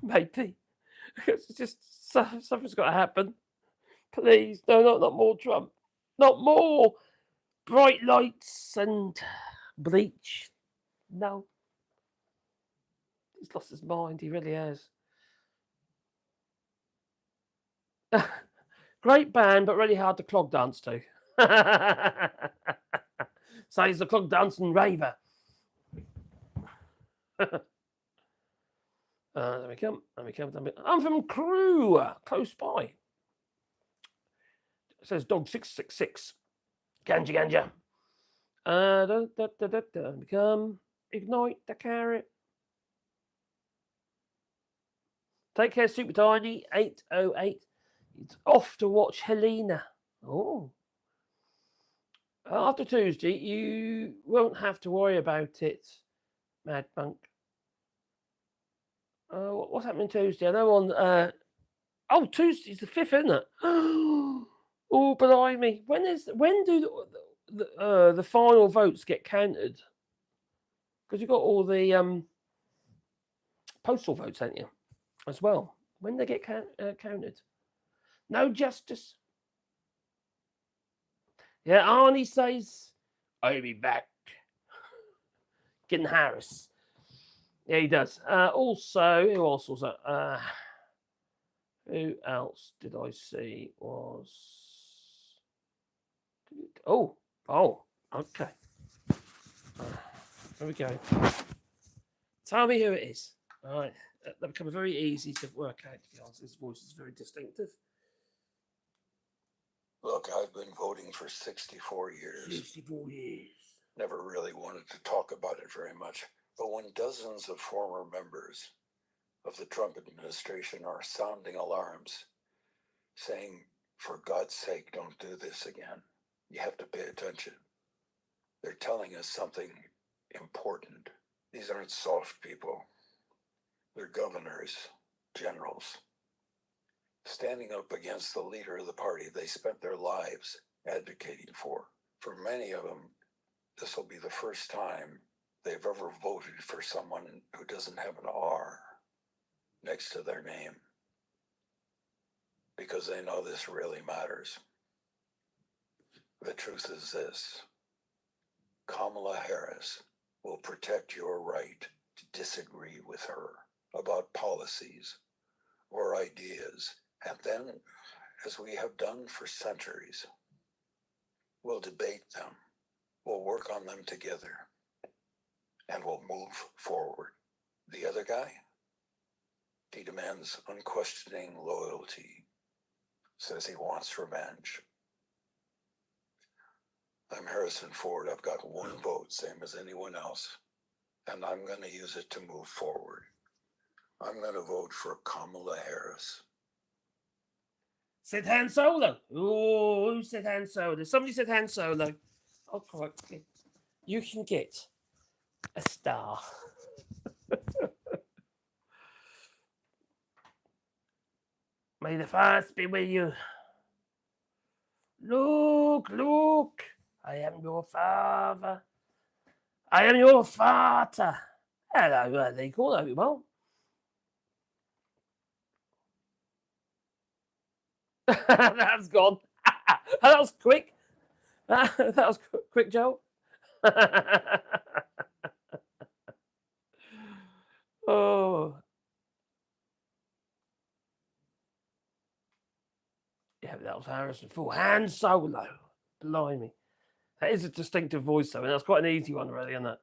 maybe. It's just something's got to happen. Please, no, not more Trump. Not more bright lights and bleach. No. He's lost his mind. He really has. Great band, but really hard to clog dance to. So he's the clog dancing raver. Let me come. I'm from Crewe, close by. It says dog 666. Ganja. Become ignite the carrot. Take care, Super Tiny 808. It's off to watch Helena. Oh. After Tuesday, you won't have to worry about it, Mad Monk. What's happening Tuesday? I know on Tuesday's the 5th, isn't it? Oh, blimey. When do the final votes get counted? Because you've got all the postal votes, haven't you? As well. When they get counted? No justice. Yeah, Arnie says, I'll be back. Getting Harris. Yeah, he does. Also, who else was that? Who else did I see was... Oh, okay. There we go. Tell me who it is. All right. That becomes very easy to work out, to be honest. His voice is very distinctive. Look, I've been voting for 64 years. 64 years. Never really wanted to talk about it very much. But when dozens of former members of the Trump administration are sounding alarms, saying, for God's sake, don't do this again, you have to pay attention. They're telling us something important. These aren't soft people. They're governors, generals, standing up against the leader of the party they spent their lives advocating for. For many of them, this will be the first time they've ever voted for someone who doesn't have an R next to their name, because they know this really matters. The truth is this: Kamala Harris will protect your right to disagree with her about policies or ideas, and then, as we have done for centuries, we'll debate them, we'll work on them together, and we'll move forward. The other guy, He demands unquestioning loyalty, says he wants revenge. I'm Harrison Ford. I've got one vote, same as anyone else, and I'm going to use it to move forward. I'm going to vote for Kamala Harris. Said Han Solo. Oh, who said Han Solo? Somebody said Han Solo. Oh, correct. You can get a star. May the force be with you. Look, look. I am your father. I am your father. Hello, they call everyone. That's gone. That was quick. That was quick, Joe. Oh. Yeah, that was Harrison Ford. Han Solo. Blimey. That is a distinctive voice, though, and that's quite an easy one, really, isn't it?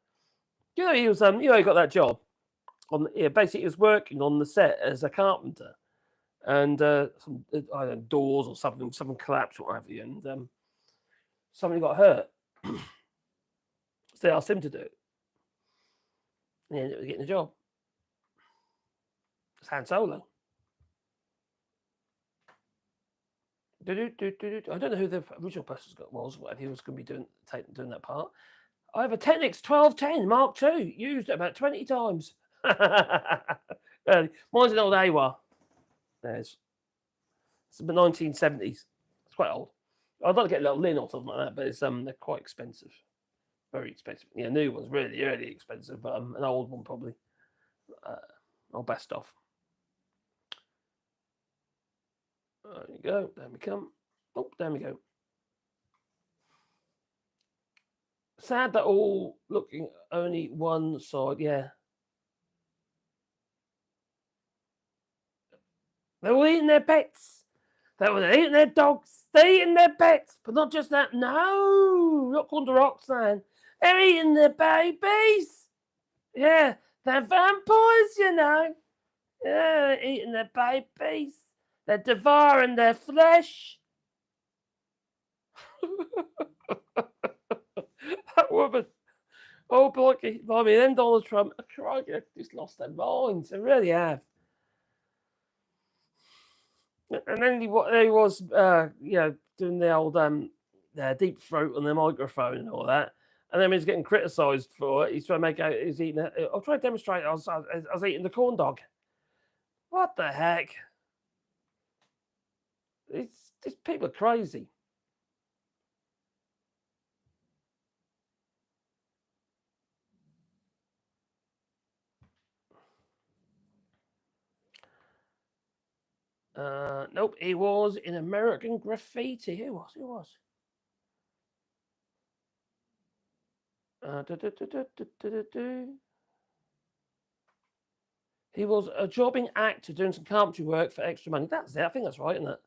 You know, he was, he got that job. Basically, he was working on the set as a carpenter, and some I don't know, doors or something collapsed or whatever, and somebody got hurt. So they asked him to do it. And he ended up getting the job. It's Han Solo. I don't know who the original person was, whatever he was going to be doing that part. I have a Technics 1210 Mark II, used it about 20 times. Mine's an old AWA. It's the 1970s. It's quite old. I'd like to get a little Lin or something like that, but it's they're quite expensive. Very expensive. Yeah, new one's really, really expensive, but an old one probably. Or best off. There we go. There we come. Oh, there we go. Sad that all looking only one side. Yeah. They're all eating their pets. They're eating their dogs. They're eating their pets. But not just that. No. Not called the Roxanne. They're eating their babies. Yeah. They're vampires, you know. Yeah. Eating their babies. They're devouring their flesh. That woman. Oh, bloody. I mean, then Donald Trump. Crikey, they've just lost their minds. They really have. And then he was, doing the old deep throat on the microphone and all that. And then he's getting criticised for it. He's trying to make out he's eating it. I'll try to demonstrate. I was eating the corn dog. What the heck? These people are crazy. Nope, he was in American Graffiti. Who was? He was a jobbing actor doing some carpentry work for extra money. That's it. I think that's right, isn't it?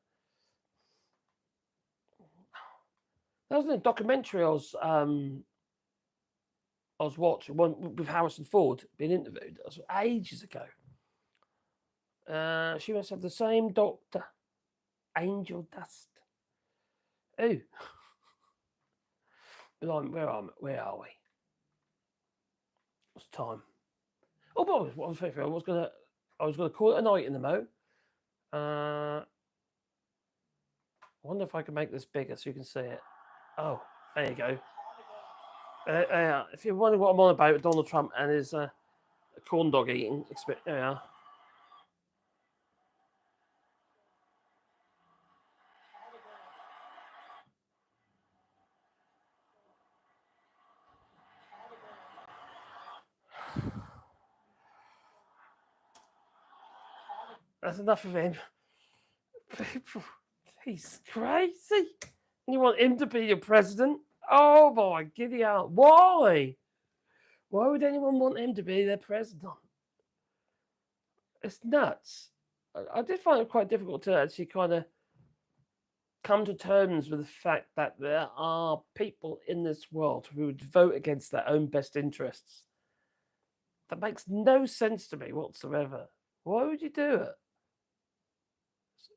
That was in a documentary I was watching, one with Harrison Ford being interviewed. That was ages ago. She must have the same doctor. Angel Dust. Oh. Where are we? What's the time? Oh, but what was I was gonna call it a night in the Mo. I wonder if I can make this bigger so you can see it. Oh, there you go. If you're wondering what I'm on about, Donald Trump and his corn dog eating experience, there we are. That's enough of him. People, he's crazy. You want him to be your president? Oh my giddy aunt. Why? Why would anyone want him to be their president? It's nuts. I did find it quite difficult to actually kind of come to terms with the fact that there are people in this world who would vote against their own best interests. That makes no sense to me whatsoever. Why would you do it?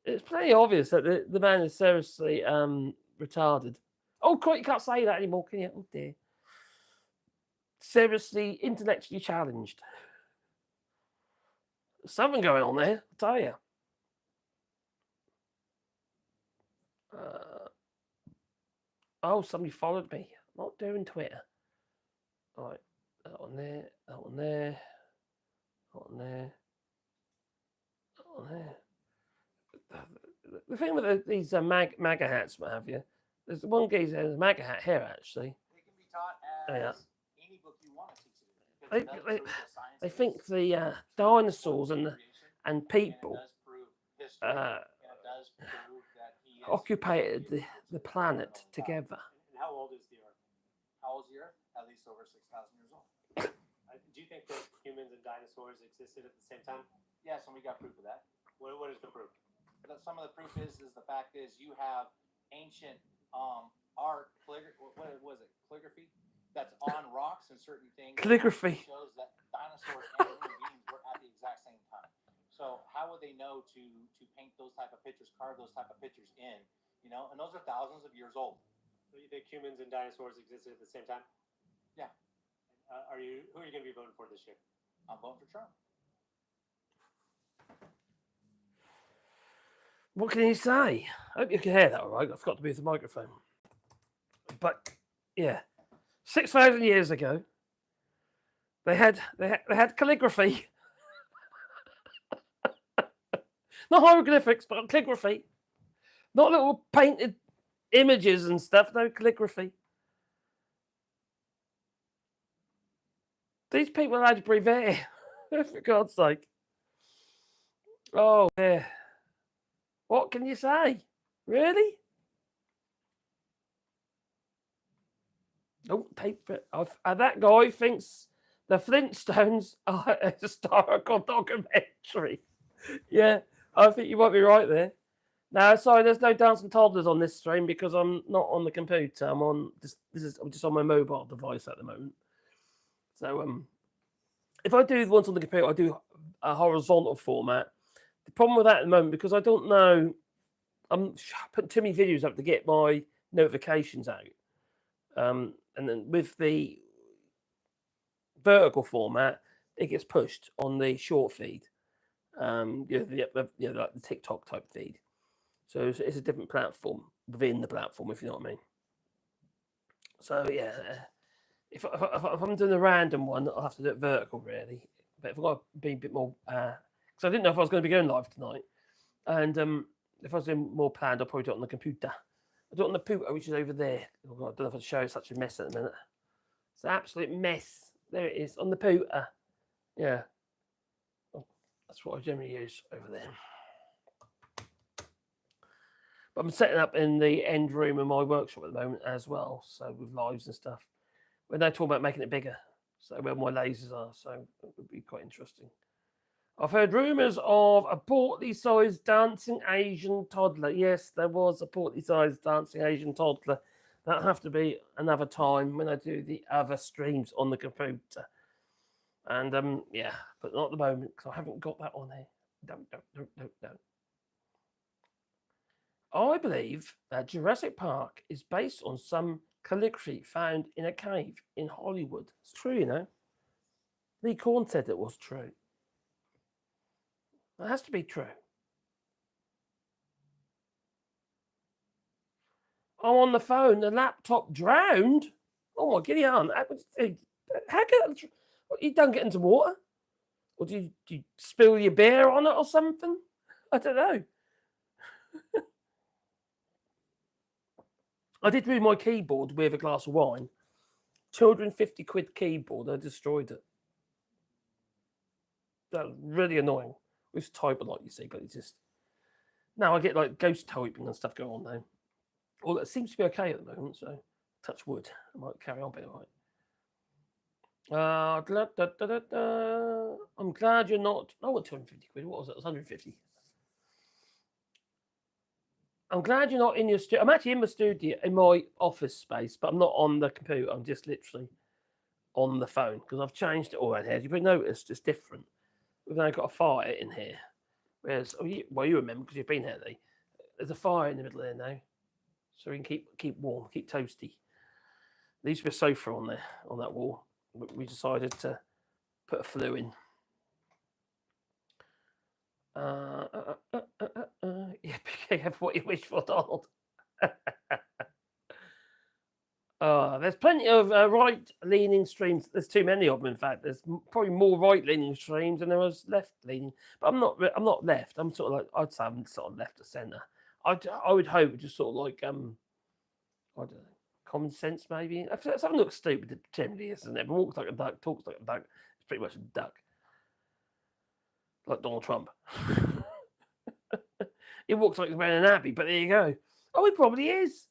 It's pretty obvious that the man is seriously retarded. Oh, you can't say that anymore, can you? Oh dear. Seriously intellectually challenged. There's something going on there, I tell you. Oh, somebody followed me. I'm not doing Twitter. All right, that one there, that one there, that one there, that one there. The thing with these MAGA hats, what have you, there's one guy who has a MAGA hat here, actually. It can be taught Yeah. as any book you want to teach it in. Because it does prove the science They of think this, the dinosaurs and creation, people and it does prove history, and it does prove that he is occupied the planet together. And how old is the Earth? How old is the Earth? At least over 6,000 years old. Do you think that humans and dinosaurs existed at the same time? Yes, and we got proof of that. What is the proof? Some of the proof is the fact is you have ancient art, what was it, calligraphy, that's on rocks and certain things. Calligraphy. Shows that dinosaurs and human beings were at the exact same time. So how would they know to paint those type of pictures, carve those type of pictures in, you know? And those are thousands of years old. So you think humans and dinosaurs existed at the same time? Yeah. Who are you going to be voting for this year? I'm voting for Trump. What can you say? I hope you can hear that all right. I forgot to mute the microphone. But yeah, 6,000 years ago, they had calligraphy. Not hieroglyphics, but calligraphy. Not little painted images and stuff. No, calligraphy. These people had to breathe air. For God's sake. Oh, yeah. What can you say? Really? Don't take it. That guy thinks the Flintstones are a historical documentary. Yeah, I think you might be right there. No, sorry, there's no dancing toddlers on this stream because I'm not on the computer. I'm on I'm just on my mobile device at the moment. So if I do the ones on the computer, I do a horizontal format. The problem with that at the moment, because I don't know, I'm putting too many videos up to get my notifications out. And then with the vertical format, it gets pushed on the short feed. Like the TikTok type feed. So it's a different platform within the platform, if you know what I mean. So yeah, if I'm doing a random one, I'll have to do it vertical, really. But if I've got to be a bit more, because I didn't know if I was going to be going live tonight, and if I was doing more planned, I'll probably do it on the computer. I do it on the computer, which is over there. Oh God, I don't know if I'll show you such a mess at the minute. It's an absolute mess. There it is on the computer. Yeah, that's what I generally use over there. But I'm setting up in the end room of my workshop at the moment as well, so with lives and stuff. We're now talking about making it bigger, so where my lasers are, so it would be quite interesting. I've heard rumours of a portly-sized dancing Asian toddler. Yes, there was a portly-sized dancing Asian toddler. That'll have to be another time when I do the other streams on the computer. And yeah, but not at the moment because I haven't got that on here. Don't. I believe that Jurassic Park is based on some calligraphy found in a cave in Hollywood. It's true, you know. Lee Korn said it was true. It has to be true. I'm on the phone. The laptop drowned. Oh my giddy aunt! How can you don't get into water? Or do you spill your beer on it or something? I don't know. I did move my keyboard with a glass of wine. 250 quid keyboard. I destroyed it. That was really annoying. We used to type a lot, you see, but it's just now I get like ghost typing and stuff going on now. Well, that seems to be okay at the moment, so touch wood. I might carry on being all right. I'm glad you're not. Oh, what 250 quid? What was it? It was 150. I'm glad you're not in your studio. I'm actually in my studio, in my office space, but I'm not on the computer. I'm just literally on the phone because I've changed it all around here. You've noticed it's different. we've now got a fire in here. Whereas, you remember because you've been here, Lee. There's a fire in the middle there now, so we can keep warm, keep toasty. There used to be a sofa on there, on that wall. We decided to put a flue in. Yeah, be careful what you wish for, Donald. There's plenty of right-leaning streams. There's too many of them. In fact, there's probably more right-leaning streams than there was left-leaning. But I'm not left. I'm sort of like, I'd say I'm sort of left of centre. I would hope just sort of like I don't know, common sense maybe. Something looks stupid. It generally is, isn't it? But walks like a duck, talks like a duck. It's pretty much a duck, like Donald Trump. He walks like he's wearing an abbey, but there you go. Oh, he probably is.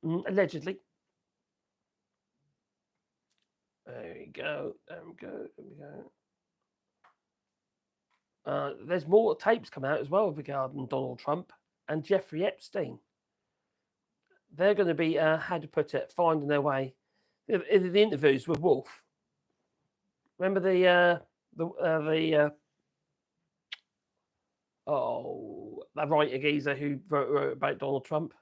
Allegedly. There we go. There we go. There's more tapes come out as well regarding Donald Trump and Jeffrey Epstein. They're going to be, how to put it, finding their way. The interviews with Wolf. Remember that writer geezer who wrote about Donald Trump?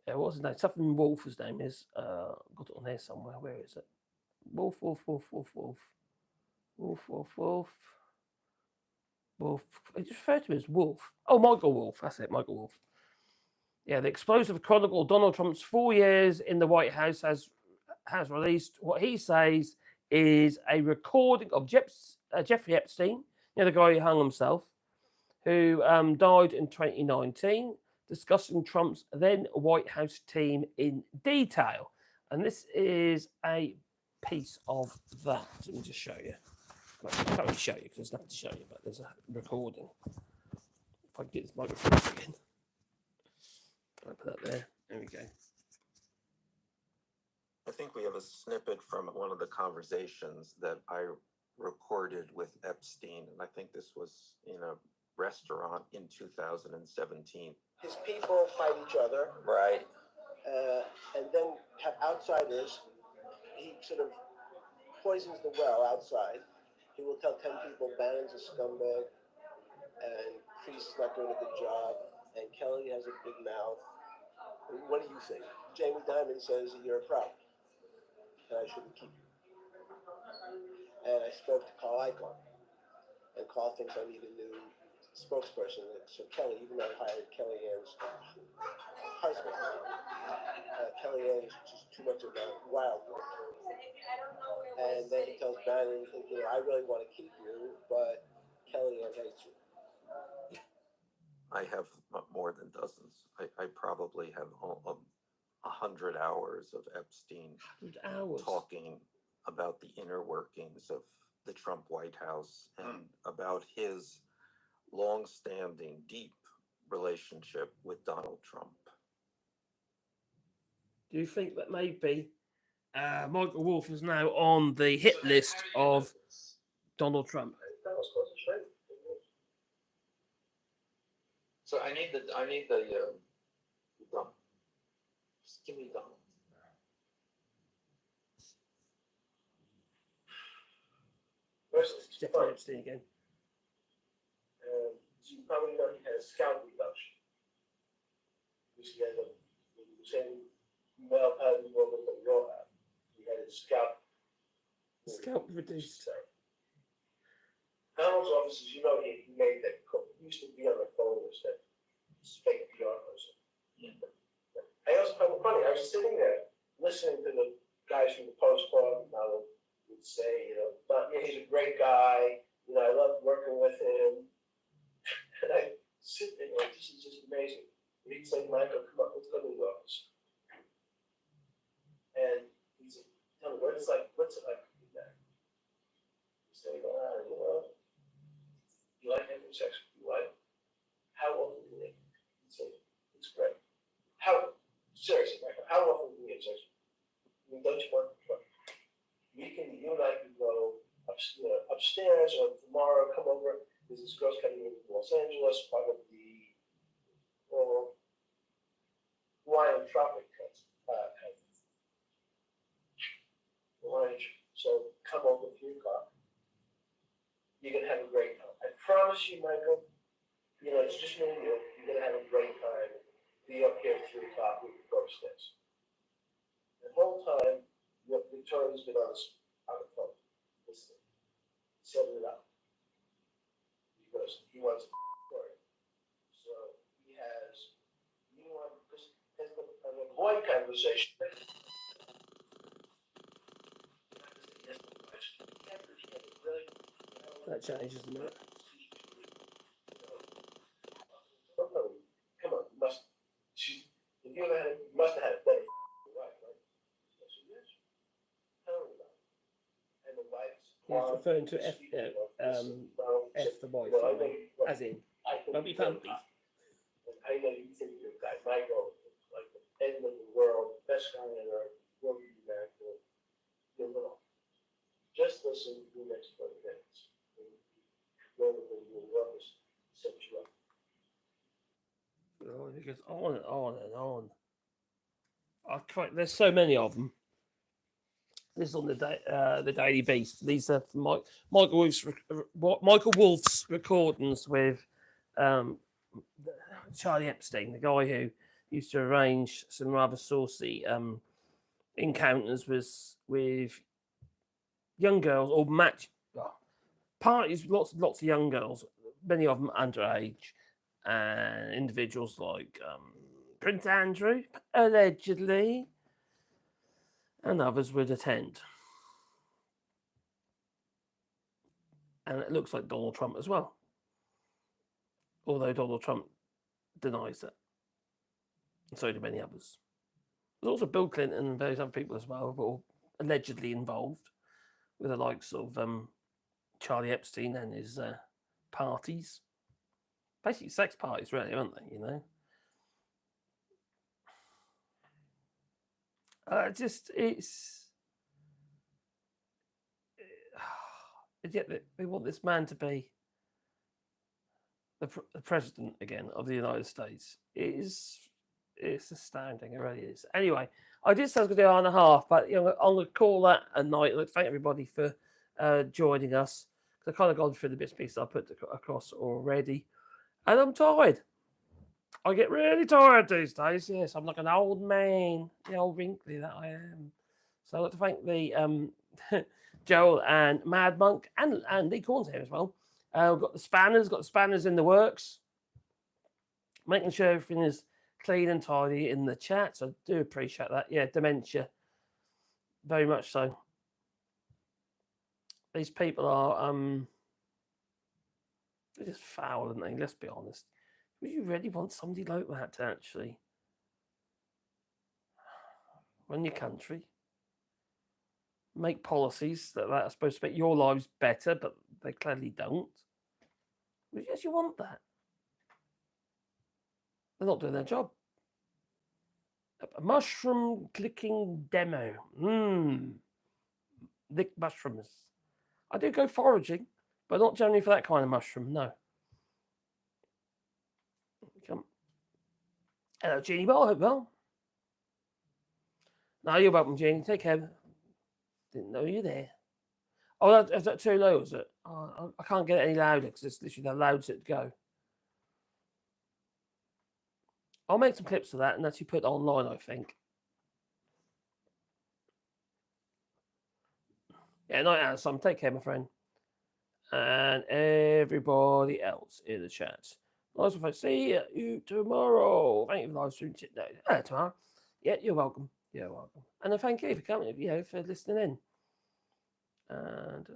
What was his name? Something Wolf, his name is. Got it on there somewhere. Where is it? Wolf. It's referred to as Wolf. Oh, Michael Wolf. That's it, Michael Wolf. Yeah, the explosive chronicle of Donald Trump's 4 years in the White House has released what he says is a recording of Jeffrey Epstein, the guy who hung himself, who died in 2019, discussing Trump's then White House team in detail. And this is a piece of that. Let me just show you. I can't really show you because there's nothing to show you, but there's a recording. If I can get this microphone again. I'll put that there. There we go. I think we have a snippet from one of the conversations that I recorded with Epstein, and I think this was in a restaurant in 2017. His people fight each other. Right. And then have outsiders. He sort of poisons the well outside. He will tell 10 people Bannon's a scumbag and Priest's not doing a good job and Kelly has a big mouth. What do you think? Jamie Dimon says that you're a problem and I shouldn't keep you. And I spoke to Carl Icahn, and Carl thinks I need a new spokesperson. So Kelly, even though I hired Kellyanne's husband, Kellyanne is just too much of a wild one. And then he tells Bannon, I really want to keep you, but Kellyanne hates you. I have more than dozens. I probably have 100 hours of Epstein talking about the inner workings of the Trump White House and about his long-standing, deep relationship with Donald Trump. Do you think that maybe Michael Wolff is now on the hit list of Donald Trump? So I need the Donald. Just give me Donald. Jeffrey Epstein again. You probably know he had a scalp reduction. He had the same male pattern woman that we all have. He had his scalp reduced. Donald's offices, he made that. He used to be on the phone with that fake PR person. I also found it funny. I was sitting there listening to the guys from the Post Club. Donald would say, he's a great guy. I love working with him. And I sit there like, this is just amazing. And he'd say, Michael, come on, let's go to the office. And he'd say, tell me, what's it like to be there? He'd say, you like having sex with your wife? How often do they? He'd say, it's great. Seriously, Michael, how often do you have sex? Don't you want to? You and I can go upstairs or tomorrow, come over. There's this girl's coming in from Los Angeles, part of the Hawaiian Tropic so come over to your car promise you, Michael, it's just me and you. You're going to have a great time. Be up here at 3 o'clock with the upstairs. The whole time, Victoria's been on the phone, listening, setting it up. Because he wants a story. So he has, an avoid conversation. That changes a minute. Come on, you must have had a better wife, right? Yes, yes. Tell her about it. And the wife's He's referring to F the wife, as in, Bubby Pumpy. I know you think you're a guy, Michael, like the end of the world, best guy on earth, will be back to your little. Just listen to the next 20 minutes. Set you up. Oh, it goes on and on and on. There's so many of them. This is on the Daily Beast. These are from Michael Wolff's recordings with Charlie Epstein, the guy who used to arrange some rather saucy encounters with young girls or parties. Lots of young girls, many of them underage, and individuals like Prince Andrew, allegedly, and others would attend. And it looks like Donald Trump as well. Although Donald Trump denies it. And so do many others. There's also Bill Clinton and various other people as well, who are allegedly involved with the likes of Charlie Epstein and his parties. Basically sex parties, really, aren't they, yet they want this man to be the president again of the United States. It's astounding. It really is. Anyway, I did say I was going to do an hour and a half, but I'm going to call that a night. Look, thank everybody for joining us. I've kind of gone through the bits and pieces I put across already, and I'm tired. I get really tired these days. Yes, I'm like an old man, the old wrinkly that I am. So I'd like to thank the Joel and Mad Monk and Lee Corn's here as well. We've got the spanners in the works. Making sure everything is clean and tidy in the chat. So I do appreciate that. Yeah, dementia. Very much so. These people are they're just foul, aren't they? Let's be honest. Would you really want somebody like that to actually run your country? Make policies that are supposed to make your lives better, but they clearly don't. Would you actually want that? They're not doing their job. A mushroom clicking demo. Lick mushrooms. I do go foraging, but not generally for that kind of mushroom, no. Come. Hello, Jeannie. Well, I hope well. No, you're welcome, Jeannie. Take care. Didn't know you there. Oh, is that too low, is it? Oh, I can't get it any louder because it's literally the loudest it go. I'll make some clips of that and actually put it online, I think. Yeah, night out, Sam. Take care, my friend. And everybody else in the chat. Nice one, folks. See you tomorrow. Thank you for the live stream. Tomorrow. Yeah, you're welcome. You're welcome. And thank you for coming, for listening in. And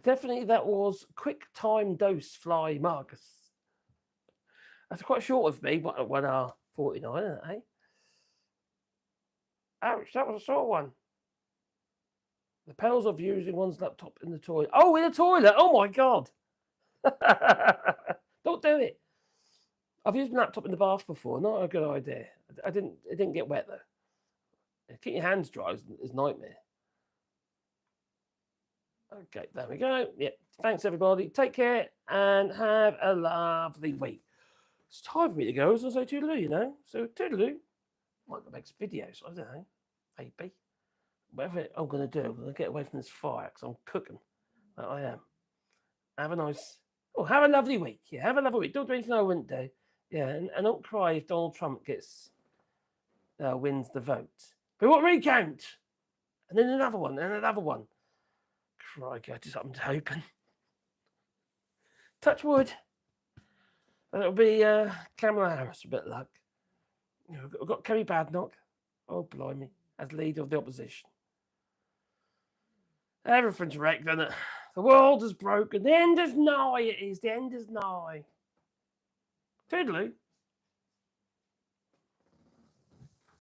definitely that was quick time dose fly Marcus. That's quite short of me, 1 hour 49, isn't it, eh? Ouch, that was a short one. The perils of using one's laptop in the toilet. Oh, in the toilet! Oh my god! Don't do it. I've used my laptop in the bath before. Not a good idea. It didn't get wet though. Keep your hands dry is a nightmare. Okay, there we go. Yeah, thanks everybody. Take care and have a lovely week. It's time for me to go. So I say toodaloo, you know. So toodaloo. Might go make some videos. I don't know. Maybe. Whatever I'm going to do, I'm going to get away from this fire because I'm cooking. Like I am. Have a nice... Oh, have a lovely week. Yeah, have a lovely week. Don't do anything I wouldn't do. Yeah, and don't cry if Donald Trump wins the vote. But what recount? And then another one, and another one. Crikey, I'm hoping. Touch wood. And it'll be Kamala Harris, a bit of luck. You know, we've got Kerry Badenoch. Oh, blimey. As leader of the opposition. Everything's wrecked, isn't it? The world is broken. The end is nigh, it is. The end is nigh. Toodaloo.